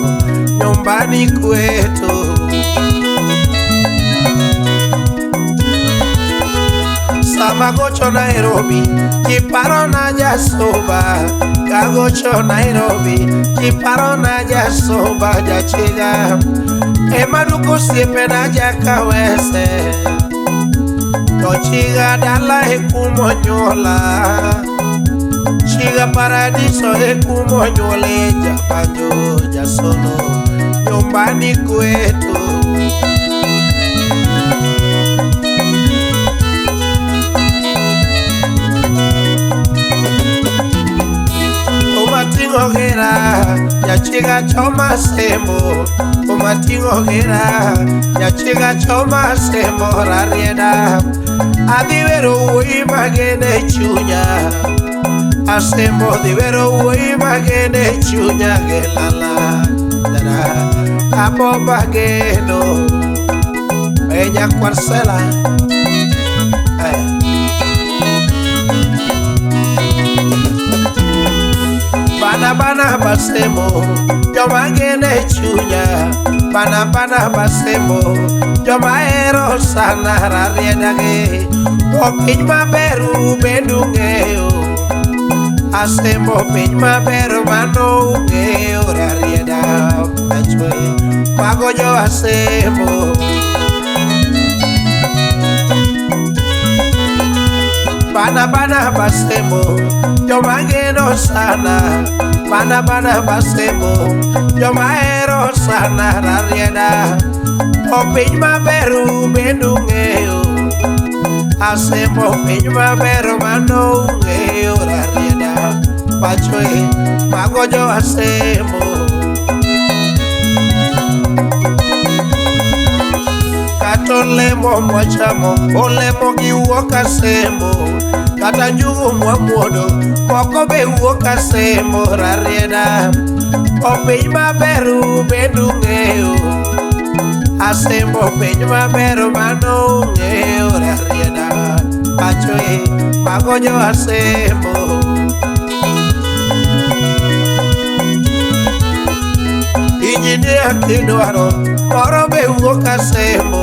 Nyumbani kwetu Samagocho Nairobi Jiparo na jasoba. Kagocho Nairobi Jiparo na jasoba. Jachiga Emaduko siepe na jakawese. Tochiga dala ekumo nyola. Chiga paradiso ekumo nyole. Japanyo jasolo Nyumbani kwetu Umatingo gera Ya chiga choma sembo. Umatingo gera Ya chiga choma sembo. Rarieda Adivero ui magene chunya. Asembo divero ui magene chunya. Gelala Dara Aboba geno Ella cuarcela Bana bana basemo Joma gene chunya. Bana bana basemo Joma ero sana. Rarieda ge Opin maberu bendungeo. Asembo piny maber mano ung'eyo. Rarieda achwe Mago jo asembo bana basemo jomageno sana bana basemo jomaero sana rarieda opiny maberu bendo ng'eyo asemo piny maberu mano ng'eyo rarieda pachoe mago jo asemo kata olemo mwachamo olemo gi wuok asemo kata njugu mwamuodo moko be wuok asemo rarieda opiny maberu bendo ng'eyo asemo piny maberu mano ng'eyo rarieda pachoe mago jo asemo injinia kidwaro moro be wuok asemo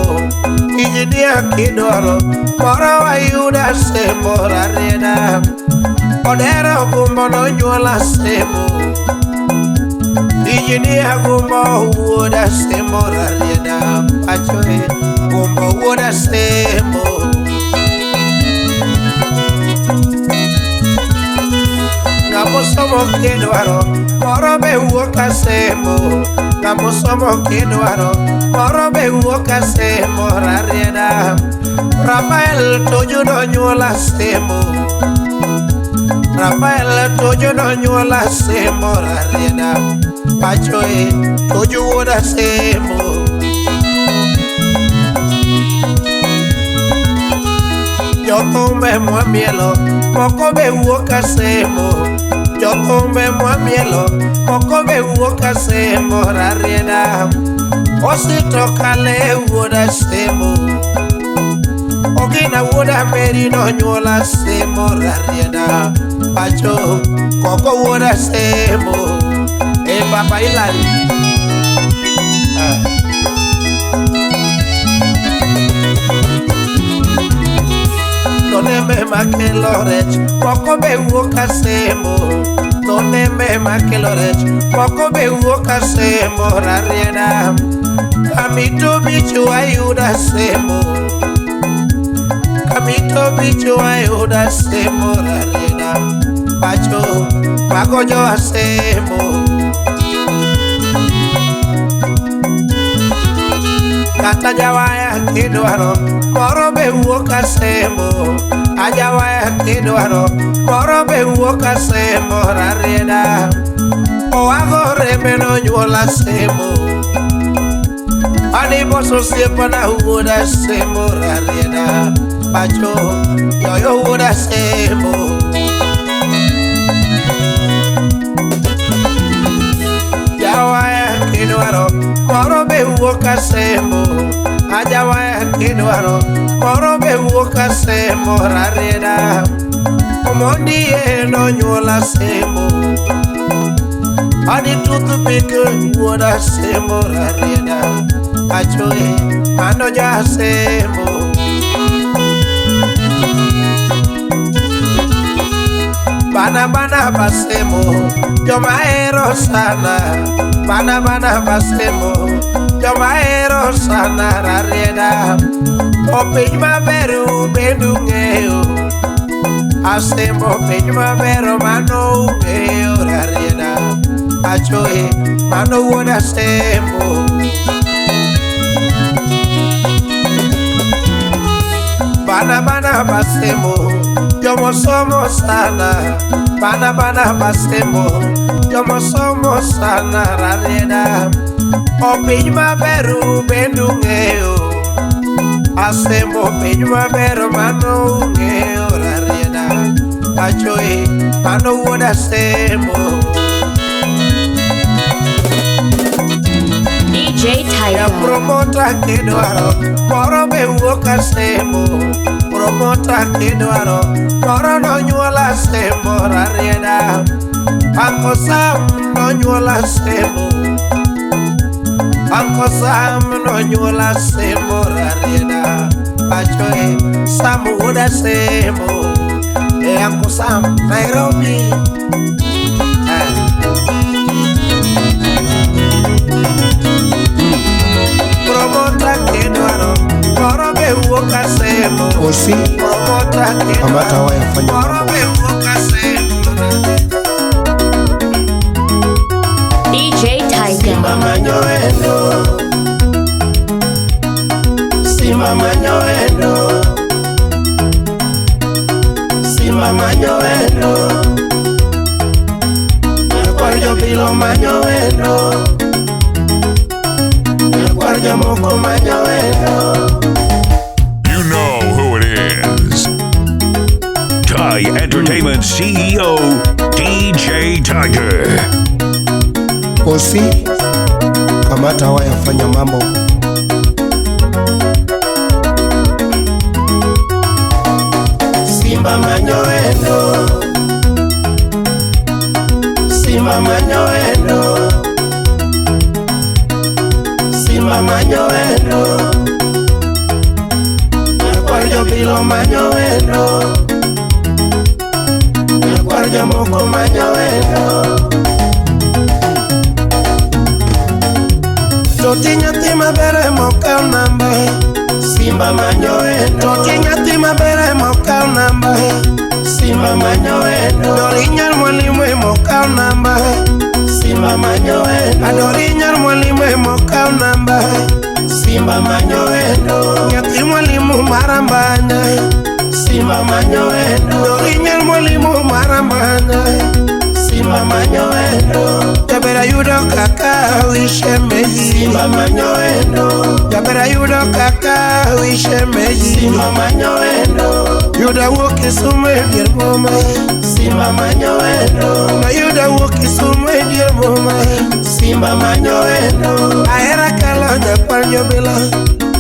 injinia kidwaro moro wayudo asemo rarieda odero gumbo nonyuol asemo injinia gumbo wuod asemo rarieda pachoe gumbo wuod asemo ng'amosomo kidwaro moro be wuok asemo ng'amosomo kidwaro moro be wuok asemo rarieda Rafael Tojo nonyuol asemo Rafael Tojo nonyuol asemo rarieda pachoe Tojo wuod asemo jothumbe mwamielo moko be wuok asemo jothumbe mwamielo moko be wuok asemo rarieda osito kale wuod asemo ogina wuod ameri nonyuol asemo rarieda pacho koko wuod asemo baba Hilary Tonembe makelo rech moko be wuok asemo tonembe makelo rech moko be wuok asemo rarieda kamito bichu ayudo asemo kamito bichu ayudo asemo rarieda pacho mago jo asemo kata jawaya kidwaro moro be wuok asemo ajawaya kidwaro moro be wuok asemo rarieda owagore be nonyuol asemo adiboso osiepana wuod asemo rarieda pacho yoyo wuod asemo jawaya kidwaro moro be wuok asemo ajawaya kidwaro moro be wuok asemo rarieda omondie nonyuol asemo adi toothpick wuod asemo rarieda pachoe mano jo asemo bana basemo jomaero sana bana basemo jomaero sana rarieda opiny maberu bendo ng'eyo asemo piny maberu mano ng'eyo rarieda pachoe mano wuod asemo bana basemo jomosomo sana bana basemo jomosomo sana rarieda opiny maberu bendo ng'eyo asemo piny maberu mano ng'eyo rarieda pachoe mano wuod asemo DJ Tiger promota kidwaro moro be wuok asemo promota kidwaro moro nonyuol asemo rarieda Uncle Sam nonyuol asemo Uncle Sam nonyuol asemo rarieda pachoe Sam wuod asemo Uncle Sam Nairobi promota kidwaro moro be wuok asemo Osi promota Kamata wayafanya mambo. DJ Tiger. Mama nyoendo, si mama nyoendo, si mama nyoendo, nyakwaljo bilo manyoendo, nyakwaljo moko manyoendo. You know who it is. Thai Entertainment CEO, DJ Tiger. Osi, kamata wayafanya mambo. Simba manyoendo, Simba manyoendo, Simba manyoendo, nyakwaljo bilo manyoendo, nyakwaljo moko manyoendo. Toti nyathi mabere mokao namba, Simba manyoendo. Toti nyathi mabere mokao namba, Simba manyoendo. Adori nyar mwalimu mokao namba, Simba manyoendo. Adori nyar mwalimu mokao namba, Simba manyoendo. Nyathi mwalimu marambanya, Simba manyoendo. Adori nyar mwalimu marambanya, Simba manyoendo. Jabera yudo kaka wishe meji, Simba manyoendo. Jabera yudo kaka wishe meji, Simba manyoendo. Yuda woki sume dier moma, Simba manyoendo. Na yuda woki sume dier moma, Simba manyoendo. Aera kala nyakwal nyobila,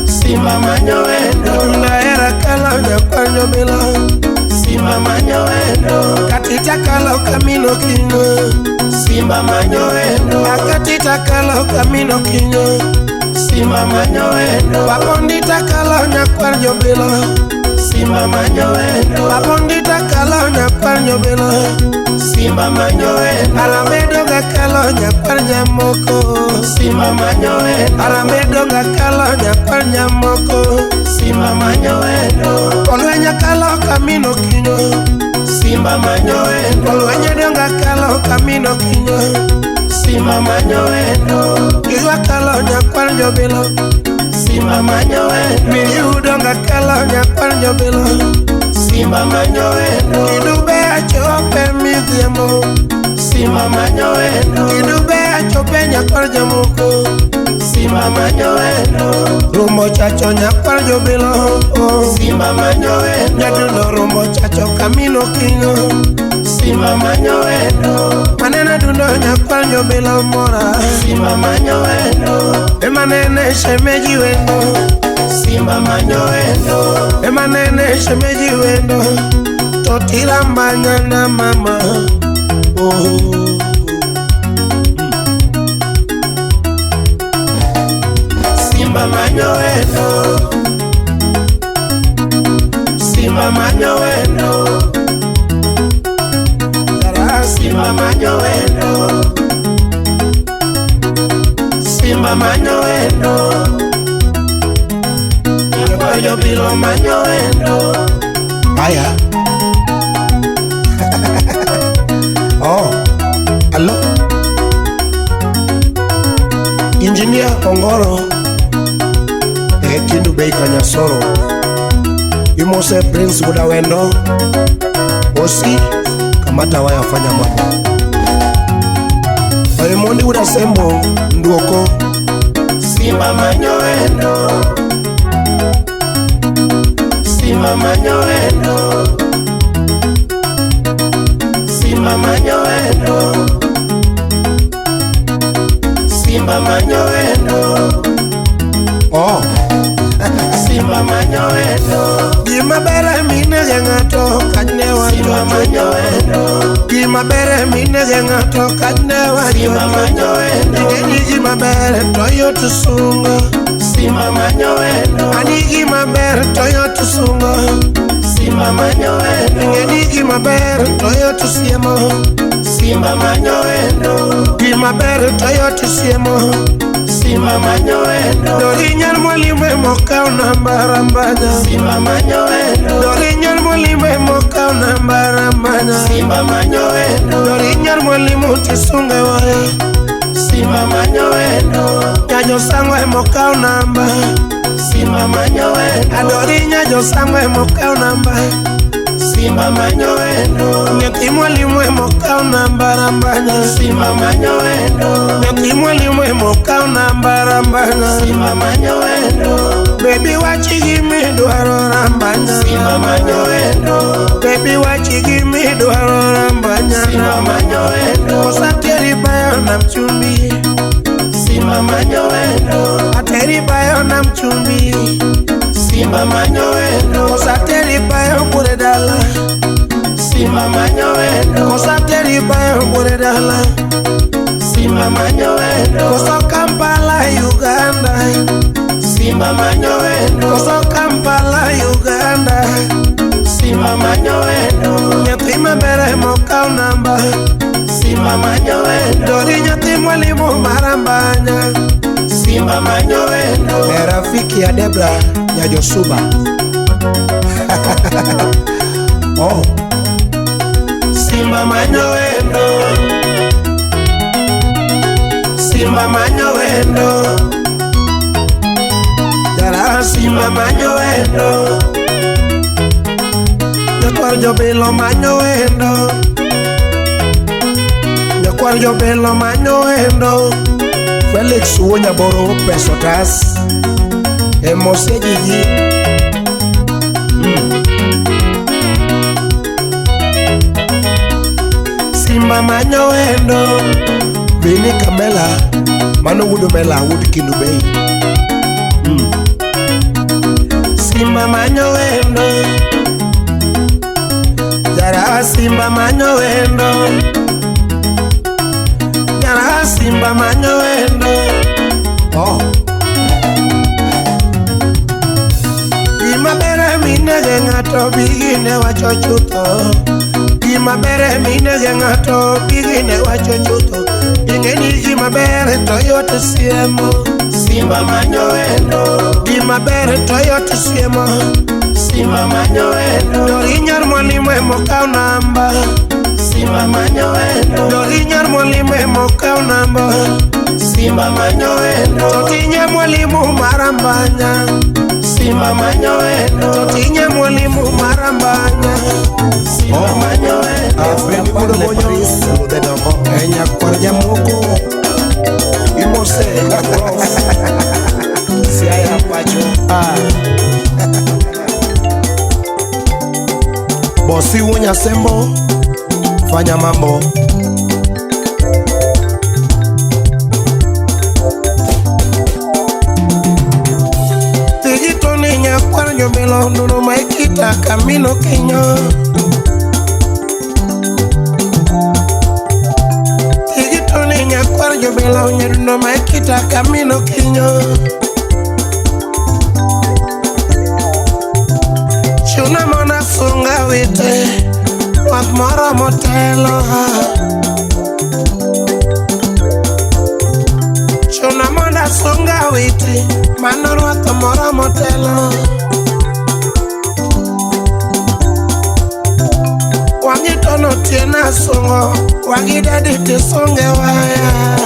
Simba manyoendo. Na aera kala nyakwal nyobila, Simba manyoendo. Katita kala kamino kinyo, Simba manyoendo. Akatita kala kamino kinyo, Simba manyoendo. Papondita kala nyakwal nyobila, Simba manyoendo. Papondita kala nyakwal nyobila, Simba manyoendo. Aramedo ga kala nyakwal nyamoko, Simba manyoendo. Aramedo ga kala nyakwal nyamoko, Simba manyoendo. Olwenya kala kamino kinyo, Simba manyoendo. Olwenya donga kala kamino kinyo, Simba manyoendo. Iwa kala nyakwal nyobila, Simba manyoendo. Miri udonga kala nyakwal nyobila, Simba manyoendo. Kidube achope midhiemo, Simba manyoendo. Kidube achope nyakwal jamoko, Simba manyoendo. Rumbo chacho nyakwal jobila, Simba manyoendo. Nyaduno rumbo chacho kamino kinyo, Simba manyoendo. Manena duno nyakwal jobila mora, Simba manyoendo. Emanene shemeji wendo, Simba manyoendo. Emanene shemeji wendo, totira mbanya na mama. Simba manyoendo, Simba manyoendo. Tara Simba manyoendo, Simba manyoendo. Nyakwaljo bilo manyoendo. Haya. Oh, hello. Engineer Ongoro, Kindu Bei Kanyasoro. Imose Prince Buda wendo. Osi, kamata wayafanya mambo. Oyemondi Buda sembo, nduoko. Simba manyoendo, Simba manyoendo. Simba manyoendo, Simba manyoendo. Oh, Simba manyoendo. Gima bere mine gengato kajne wa Simba manyoendo. Gima bere mine gengato kajne wa Simba manyoendo. Ngeni gima bere toyo tusunga, Simba manyoendo. Ani gima bere toyo tusunga, Simba manyoendo. Ngeni gima bere toyo tusiemo, Simba manyoendo. Gima bere toyo tusiemo, Simba manyoendo. Dori nyar mwalimu mokao namba rambanya, Simba manyoendo. Dori nyar mwalimu emoka unambara manya Simba manyo wendo Dorinyar mwalimu tisunge wae Simba manyo wendo Nyajo sango emoka unamba Simba manyo wendo Adorinya jo sango emoka unamba Simba manyo wendo Nyati mwalimu emoka unambara manya Simba manyo wendo Nyati mwalimu emoka unambara manya Simba manyo wendo Baby wachigi mi duaro rambanya Simba manyo wendo Baby wachigi mi duaro rambanya Simba manyo wendo Osateri bayo na mchumbi Simba manyo wendo Ateri bayo na mchumbi Simba manyo wendo Osateri bayo buredala Simba manyo wendo Osateri bayo buredala Simba manyo wendo Koso Kampala Uganda Simba manyo wendo Koso Kampala Uganda Simba manyo wendo Nyati mabere moka unamba Simba manyo wendo Dori nyati mwalimu marambanya Simba manyo wendo Rafiki ya Debra Nyajo Suba Oh Simba manyo wendo Simba manyo wendo Jara Simba manyo wendo Nyakwar jobelo manyo wendo Nyakwar jobelo manyo wendo Felix Wonya Boro Pesotas Emose Gigi Simba manyo wendo Bini Kamela Mano wudu mela wudu kinubei Simba manyo wendo Jara Simba manyo wendo Jara Simba manyo wendo Oh Gima bere minege ngato bigine wacho chuto Gima bere minege ngato bigine wacho chuto Ingeni gima bere Toyota Siemo Simba manyo wendo Gima bere Toyota Siemo Simba manyo wendo Dorinyar mwalimu emoka unamba Simba manyo wendo Dorinyar mwalimu emoka unamba Simba manyo wendo Totinya mwalimu marambanya Simba manyo wendo Totinya mwalimu marambanya Simba manyo wendo Afeni kudo bonyo Enya kwa jamoko Imose Siaya pacho Bosi Wonya Sembo Fanya mambo Tijito ni nyakwar jobelo Nuno maikita Camino Kinyo Tijito ni nyakwar jobelo Nuno maikita Camino Kinyo Chuna mona sunga wite Wat moro motelo Chuna mona sunga wite Mano wat moro motelo Wangi tono tiena sungo Wangi dadi ti sunge waya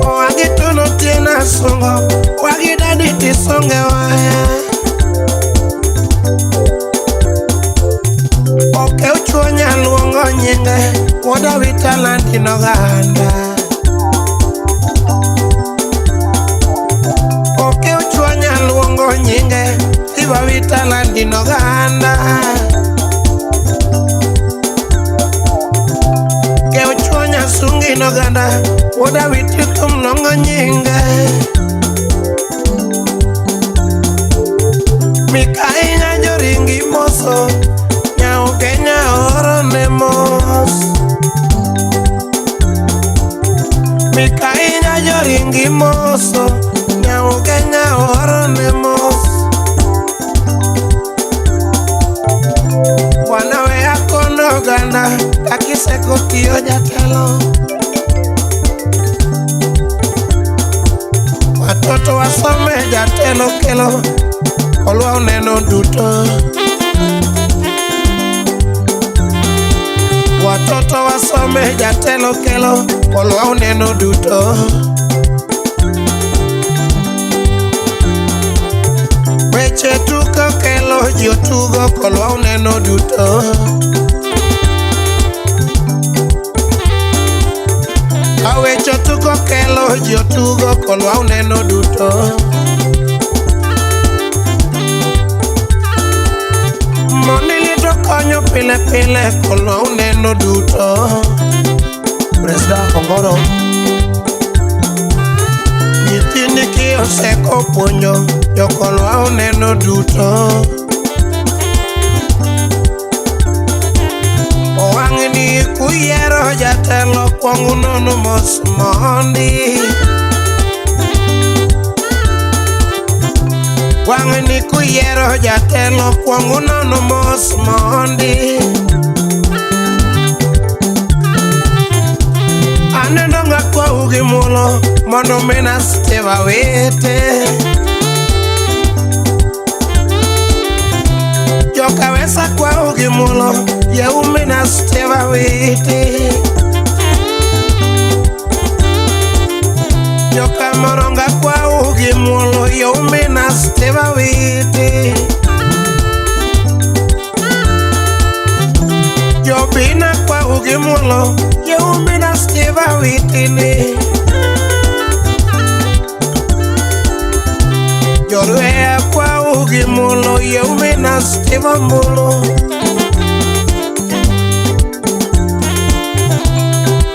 Wangi tono tiena sungo Wangi dadi ti sunge waya Oke uchuonya luongo nyinge Woda witalandi no ganda Oke uchuonya luongo nyinge Iba witalandi no ganda Ke uchuonya sungi no ganda Woda wititum longo nyinge Mika inya joringi moso Nyao Kenya oro nemos Mika inya joringi moso Nyao Kenya oro nemos Wanawe akondo ganda Kakise kutiyo jatelo Watoto wasome jatelo kelo kolwa uneno duto. Watoto wasome jatelo kelo kolwa uneno duto. Weche tuko kelo jotugo kolwa uneno duto. Awecho tuko kelo jotugo kolwa uneno duto. Monili to konyo pile pile kolwa uneno duto. Presda Kongoro nyithini ki oseko puonjo jokolwa uneno duto. Owang'ni kuyiero jatelo kwong nono mos mondi. Wang'ni kuyiero jatelo kwong nono mos mondi. Aneno ng'akwa ugi mulo mondo mina Steva wete. Joka wesa kwa ugi mulo ye umina Steva wete. Joka moronga kwa ugi mulo ye umina Steva wete. Jobina kwa ugi mulo ye umina Steva wete. Jorwea kwa ugi mulo ye umina Steva mulo.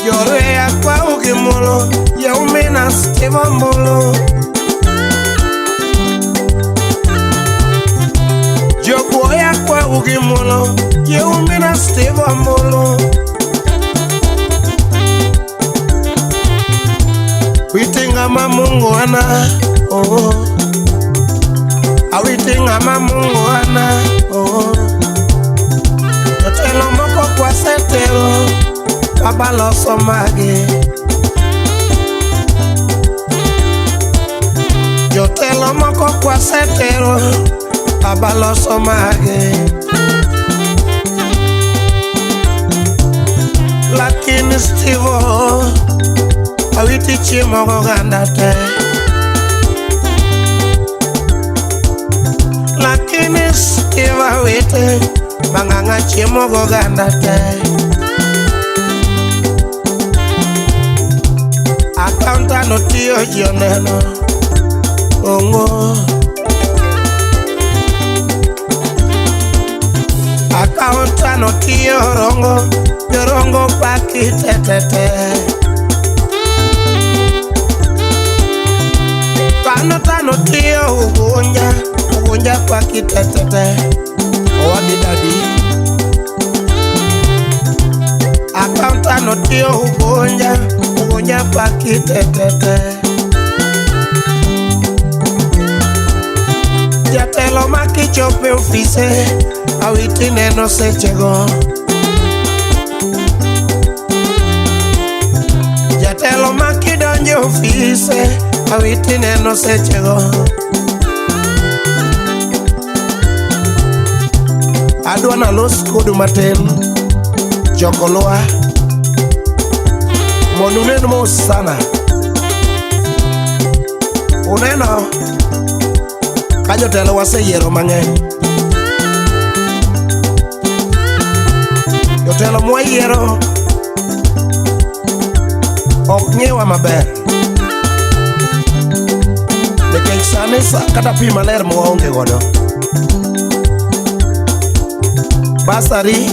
Jorwea kwa ugi mulo ye umina Steva mulo. Joboya kwa ugi mulo ye umina Steva mulo. Witinga mamungu ana oh. Awitinga mamungu ana oh. Jotelo moko kwa setero kabaloso mage. Jotelo moko kwa setero kabaloso mage. Lakini Stevo awiti chiemo ganda te. Lakini Steve awite manganga chiemo ganda te. Akaunta no tiyo joneno ongo. Akaunta no tiyo rongo jorongo paki tetete. Tano tiyo ugunja paki tetete. Owadi dadi. Akaunta no tiyo ugunja paki tetete. Jatelo maki chope ofise awiti neno sechego. Jatelo maki donje ofise awiti neno sechego. Adwana los kodu maten jokolwa monunen mo sana. Uneno kajotelo waseyiero mang'eny. Jotelo mwayiero ok ng'ewa maber. Nikech sani kata pi maler mwaonge godo. Basari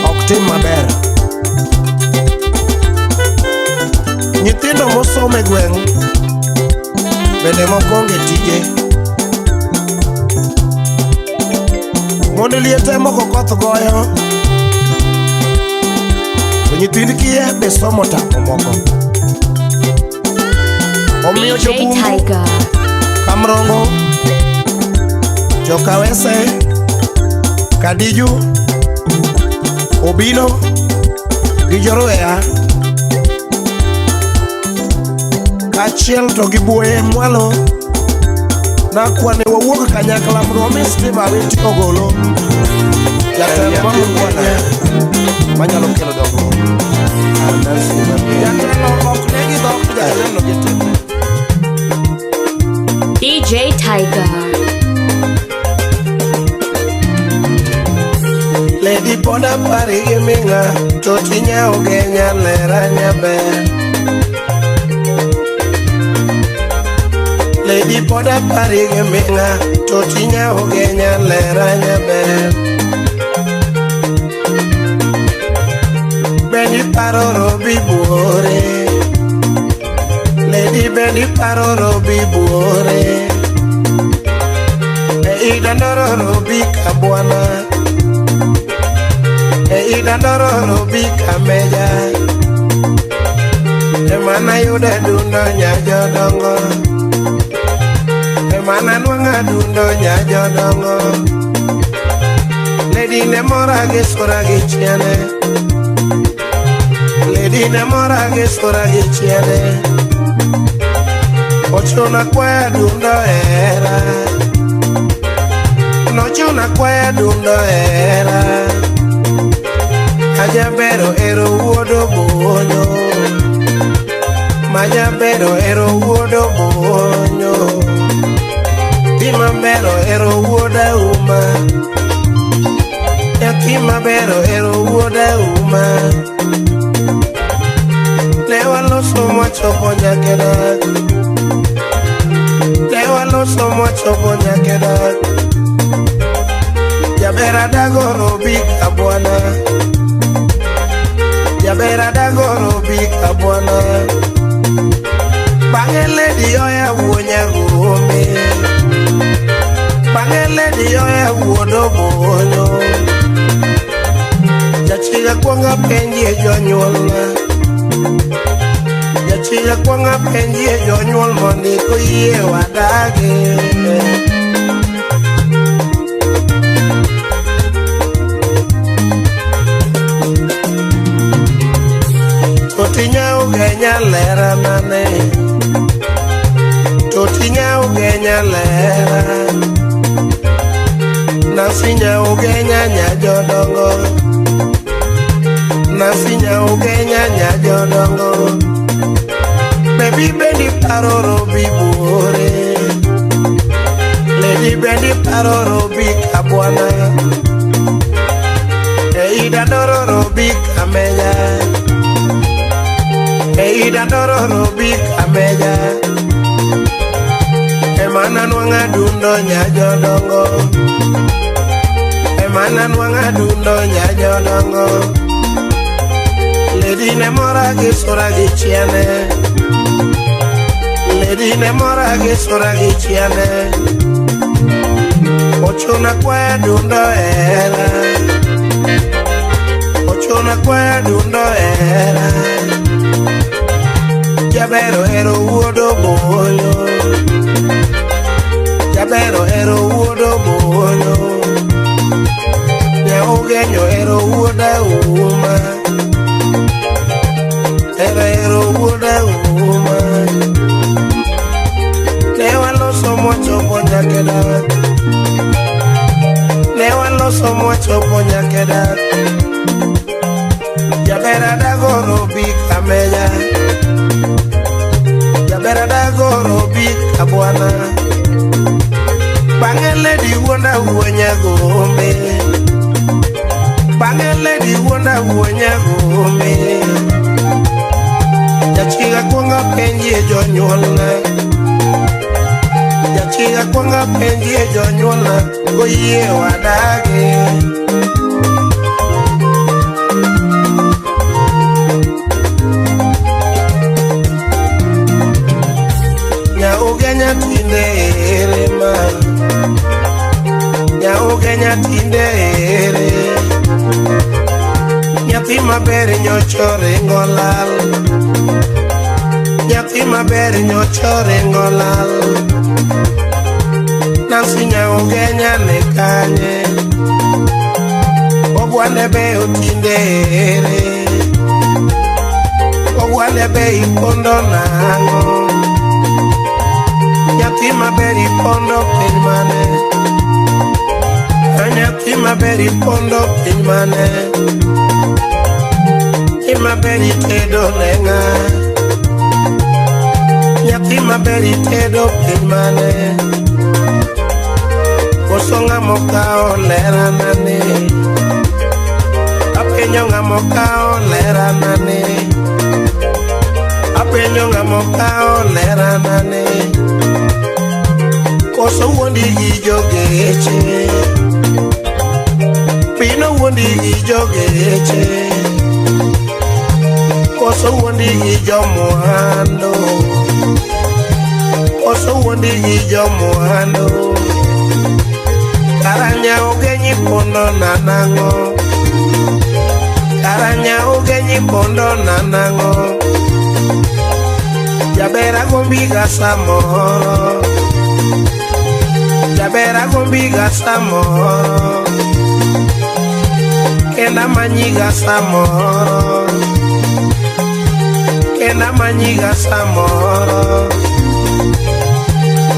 ok tim maber. Nyithindo mosome gweng' bende mokonge tije. Mondo liete moko koth goyo. To nyithind kiye be somo tako moko. Omiyo jobungu Kamrongo, Jokawese, Kadiju, Obino, Gijoroea, kachiel to gibuoye mwalo nakwane wawuok kanyakla mondo mi stima witi ogolo jatelo mamukwana manyalo kelo dongruok jatelo ok negi dhok jatelo gitime. DJ Tiger. Lady poda pari gi minga to tinya ogenya lera nyaber. Lady poda pari gi minga to tinya ogenya lera nyaber. Beni paro robi buore. Lady beni paro robi buore. Ida ndoro robi kabwana. Ida ndoro robi kameja. Emana yude dundo nyajodongo. Emana nwanga dundo nyajodongo. Lady ne mora gi sura gi chiene. Lady ne mora gi sura gi chiene. Ochuna kwa dundo era. Nochuna kwa dundo era. Majabero ero wuodo bonyo. Majabero ero wuodo bonyo. Timambero ero wuoda uma. Timambero ero wuoda uma. Lewa loso mwachopo nyakeda. Lewa loso mwachopo nyakeda. Jabera dagoro bika bwana. Jabera dagoro bika bwana. Bangele diyoya wuonya gome. Bangele diyoya wuodo bonyo. Jachiga kwanga penjie jonyuolna. Jachiga kwanga penjie jonyuol mondi koyie wadage. Totinya ugenya lera nane. Totinya ugenya lera. Nasinya ugenya nyajodongo. Nasinya ugenya nyajodongo. Baby bendi paro robi buore. Lady bendi paro robi kabwana. Ida doro robi kameja. Ida doro robi kameja. Emana nwanga dundo nyajodongo. Emana nwanga dundo nyajodongo. Lady ne mora gi sura gi chiene. Lady ne mora gi sura gi chiene. Ochuna kwa dundo era. Ochuna kwa dundo era. Jabero ero wuodo bonyo. Jabero ero wuodo bonyo. Nyaugenyo ero wuoda uma. Ero wuoda uma. Newa loso mwachopo nyakeda. Newa loso mwachopo nyakeda. Jabera dagoro bika meja. Jabera dagoro bika bwana. Bangele di wonda wuonya gombe. Bangele di wonda wuonya gombe. Jachiga kwanga penjie jonyuolna. Jachiga kwanga penjie jonyuolna. Goyie wadage. Nya ugenya tinde ere ma. Nya ugenya tinde ere. Nyathi maber nyochore ngolal. Nyathi maber nyochore ngolal. Nasinya ugenya ne kanye. Ogwane be otinde ere. Ogwane be ipondo nango. nyathi maber ipondo piny mane? Nyathi maber ipondo piny mane? Maber itedo ne ng'a? Nyathi maber itedo piny mane? Koso ng'ama okawo lerana ni? Apenjo ng'ama okawo lerana ni? Apenjo ng'ama okawo lerana ni? Koso wuondi gi jogeche? Pino wuondi gi jogeche? Koso wuondi gi jomuhando? Koso wuondi gi jomuhando? Karanya ugenyi pondo nanango? Karanya ugenyi pondo nanango? Jabera gombiga samoro? Jabera gombiga samoro? Kenda manyiga samoro? Kenda manyiga samoro?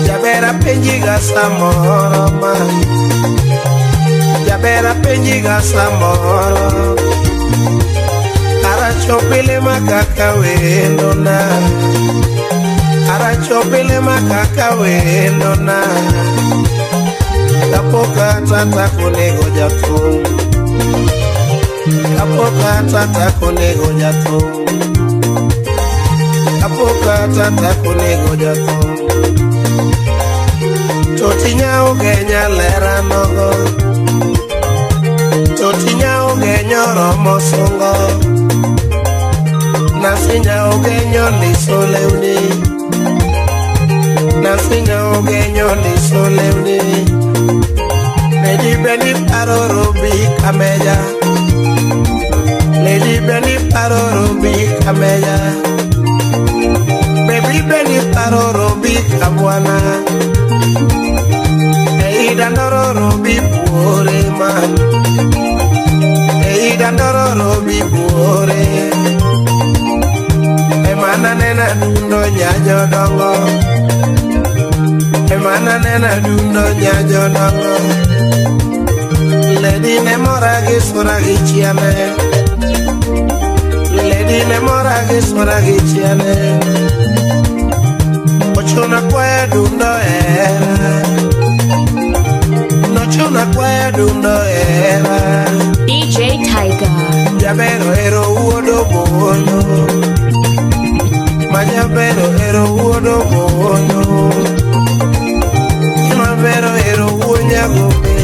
Jabera penjiga samoro ma? Jabera penjiga samoro? Arachopile makaka wendo na? Arachopile makaka wendo na? Kapoka tata kunego jathum? Kapoka tata kunego jathum? Kapoka tata kunego jathum? Totinya ugenya lera nogo? Totinya ugenyo romo sungo? Nasinya ugenyo liso lewni? Nasinya ugenyo liso lewni? Lady Benny paro rubi kameja? Lady Benny paro rubi kameja? Baby Benny paro rubi kabwana? Eida ndoro rubi buore man? Eida ndoro rubi buore? Emana nena dundo nyajo dongo? Emana nena dundo nyajo dongo? Lady ne moragi suragi chiane? Lady ne moragi suragi chiane? Ochuna kwa dundo era? Nochuna kwa dundo era? DJ Tiger. Jabero ero uodo bono? Majabero ero uodo bono? Imabero ero uonya gobe?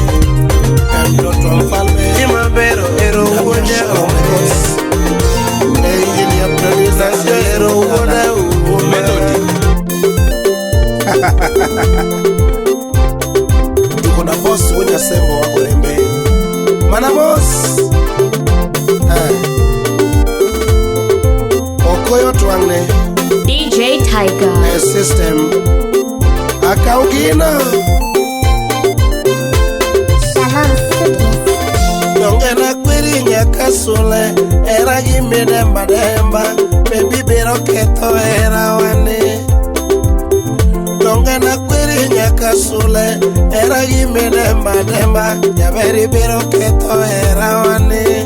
Imabero ero uonya gobe? Engineer producer ero uoda melody. Tuko na boss wonya sembo wako rembe. Mana boss? Okoyo twangne. DJ Tiger. System. Akaugina. Dongena kwiri nyaka sule. Era gimbe demba demba. Baby bero keto era wane. Dongena kwiri nyaka sule. Era gimbe demba demba. Jaberi bero keto era wane.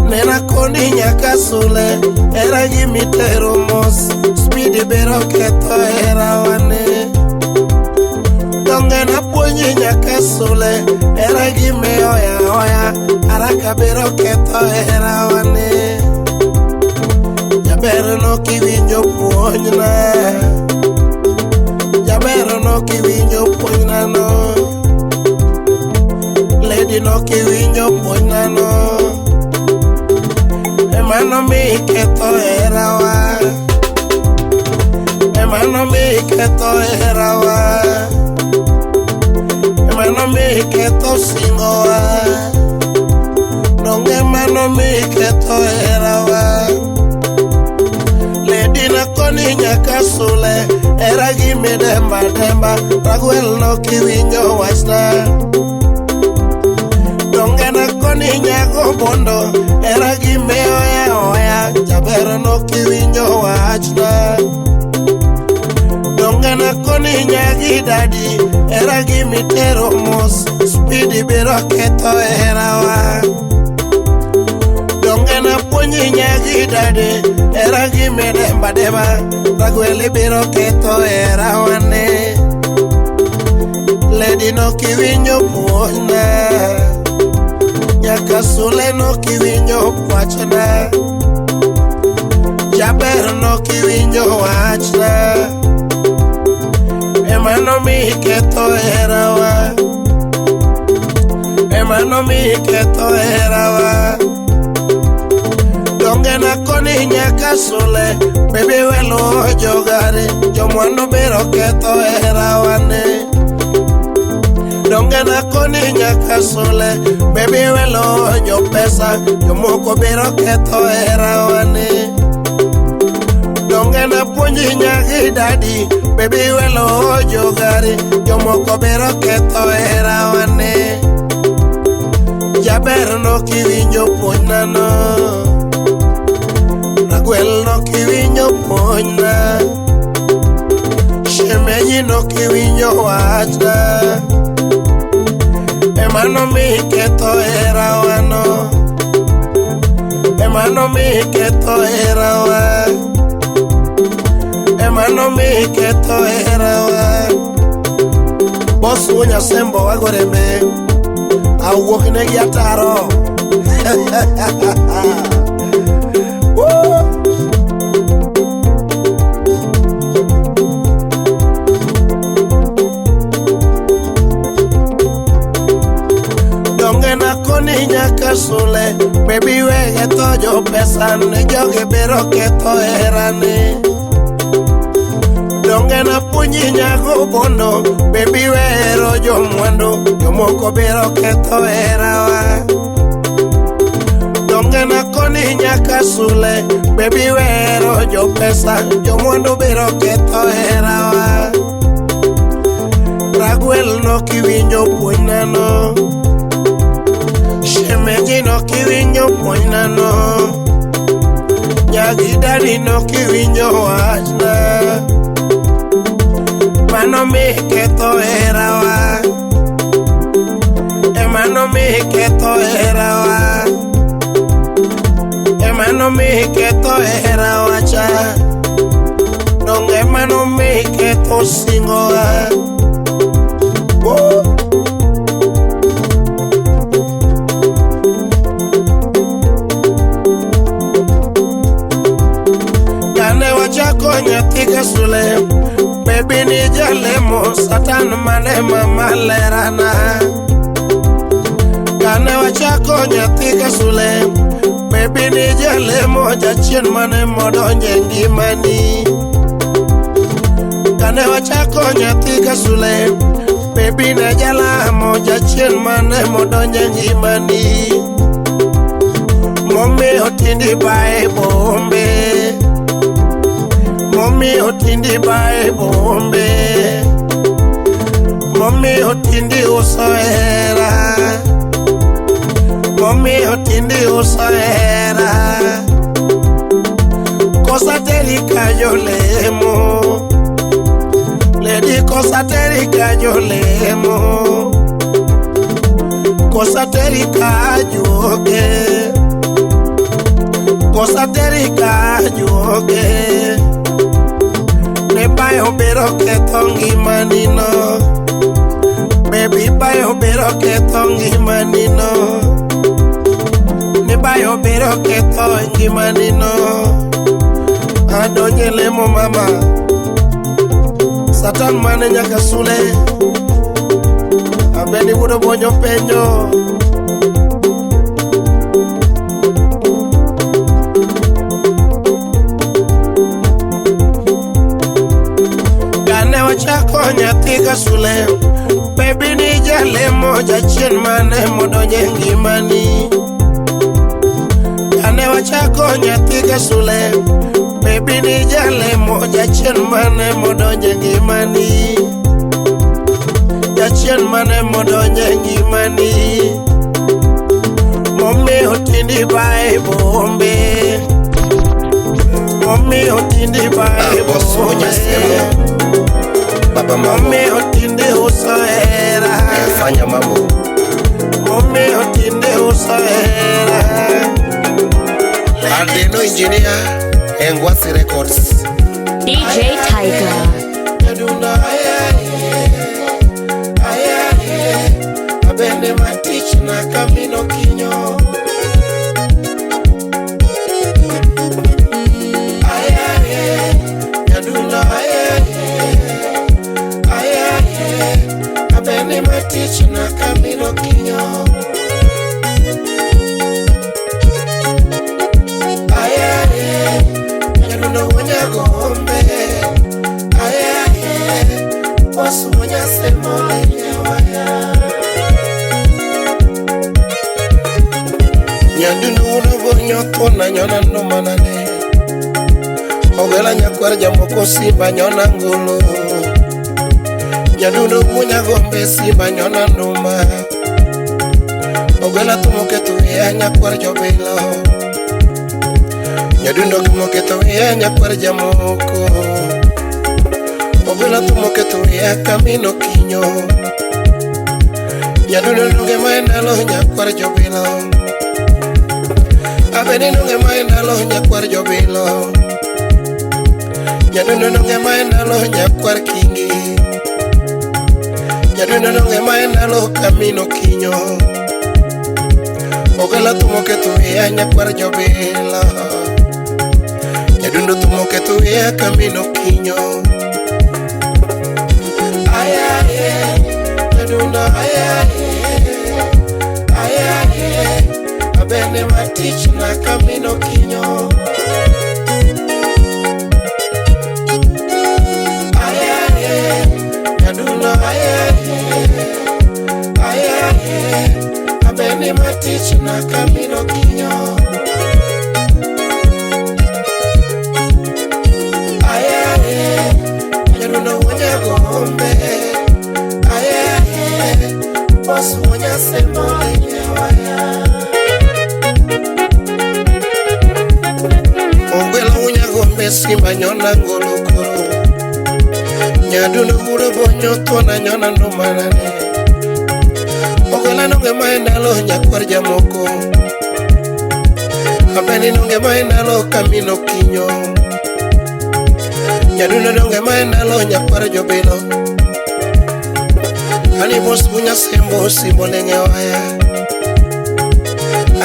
Nena koni nyaka sule. Era gimi tero mos. Speedy bero keto era wane. Dongena ponyi nyaka sule. Era gimi oya oya. Araka bero keto era wane. Jabero no kiwinjo puonyna. Jabero no kiwinjo puonyna no. Lady no kiwinjo puonyna no. Emano mi keto era wa? Emano mi keto era wa? Emano mi keto singo wa? Nonge mano mi keto era wa? Lady na koni nyaka sule. Era gimi demba demba. Raguel no kiwinjo wachna. Dongena koni nyago bondo. Era gimi oya oya. Jabero no kiwinjo wachna. koni nyagi dadi era gimi tero mos speedy biro keto erawa donge na puonji nyagi dadi era gimi demba deba ragweli biro keto erawane lady no kiwinyo puonjna nyaka sule no kiwinyo pwachna jaber no kiwinyo wachna emano mi keto erawa emano mi keto erawa donge na koni nyaka sule baby welo jogare jomwando biro keto erawane donge na koni nyaka sule baby welo jo pesa jomoko biro keto erawane donge na puonji nyagi dadi baby welo jogari jomoko biro keto erawane jaber no kiwinjo puonjna no ragwel no kiwinjo puonjna shemeji no kiwinjo wachna emano mi keto erawano emano mi keto erawa emano mi keto erawa bosu nya sembo wagoreme awuok ne yataro donge na koni nyaka sule baby wege to jo pesa ne joge biro keto erane donge na puonji nyago bono baby wero jo mwando jomoko biro keto erawa donge na koni nyaka sule baby wero jo pesa jomwando biro keto erawa ragwel no kiwinjo puonjna no shemeji no kiwinjo puonjna no nyagi dadi no kiwinjo wachna emano mi keto erawa emano mi keto erawa emano mi keto erawa cha donge emano mi keto singoa kane wachako nyathi kasule baby ni jalemo satan mane mama lerana kane wachako nyathi kasule baby ni jalemo jachien mane modonje ngimani kane wachako nyathi kasule baby ne jalamo jachien mane modonje ngimani momi otindi bae bombe Mommy otindi bae bombe Mommy otindi usoera Mommy otindi usoera Cosa terika yo lemo Lady cosa terika yo lemo Cosa terika yoge Cosa terika yoge bayo biro keto ngimani no baby bayo biro keto ngimani no ne bayo biro keto ngimani no adonye lemo mama satan mane nyaka sule abeni wudo bonyo penyo wachako nyathi kasule baby ni jalemo jachien mane modonje ngimani kane wachako nyathi kasule baby ni jalemo jachien mane modonje ngimani jachien mane modonje ngimani momi otindi bae bombe momi otindi bae bombe Baba mame otinde usaera fanya mambo mame otinde usaera Adeno engineer Engwasi Records DJ Tiger. Yaduna abende matich na kamino kinyo Yaduna abende matich na kamino kinyo Yaduna wanya gombe Wasu wanya semo lenyewaya Nyandunu bonyo tona nyona no manane Ogela nyakwar jamoko simba nyona ngolo Nyandunu munya gombe simba nyona numa Ogela tumoke tuya nyakwar jobelo Nyandunu tumoke tuya nyakwar jamoko Ogela tumoke tuya kamino kinyo Nyandunu nuge maendalo nyakwar jobelo Abeni nunge maendalo nyakwar jobelo Nyandunu nunge maendalo nyakwar kingi Nyandunu nunge maendalo kamino kinyo Ogela tumoke tuya nyakwar jobelo Nyandunu tumoke tuya kamino kinyo Nyandunu Abene matich na kamino kinyo Nyanduna abene matich na kamino kinyo Nyanduna wanya gombe Wasu wanya semo lenyewaya Ogela unya gombe simba nyona ngolokoro Nyandunu bonyo tona nyona no manane Ogela nunge maendalo nyakwar jamoko Abeni nunge maendalo kamino kinyo Nyandunu nunge maendalo nyakwar jobelo Animos unya sembo simbo lengewaya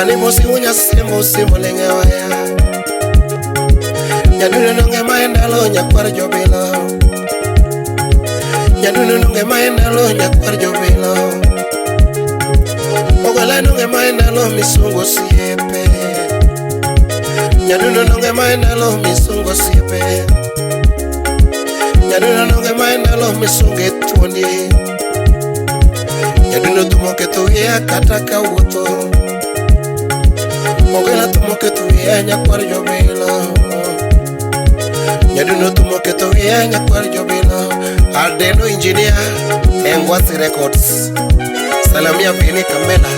Animos unya sembo simbo lengewaya Nyandunu nunge maendalo nyakwar jobelo Nyandunu nunge maendalo nyakwar jobelo Ogela nunge maendalo misungo siepe Nyandunu nunge maendalo misungo siepe Nyandunu nunge maendalo misunge tuondi Nyandunu tumoke tuya kata kawuotho Ogela tumoke tuya nyakwar jobelo Nyandunu tumoke tuya nyakwar jobelo Adeno engineer Engwasi Records Salamia Bini Kamela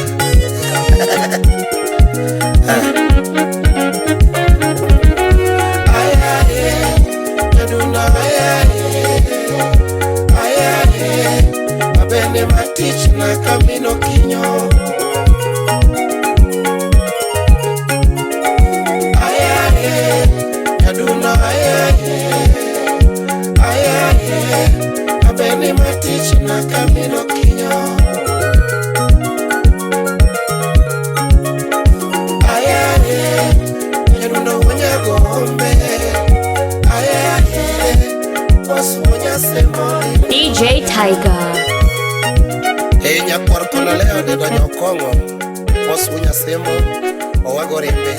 Nyanduna abene matich na kamino kinyo Nyanduna abene matich na kamino kinyo Nyanduna wanya gombe Wasu wanya semo DJ Tiger. Nyakwar kono leo de donyo kongo Wasu wanya semo Owago rimbe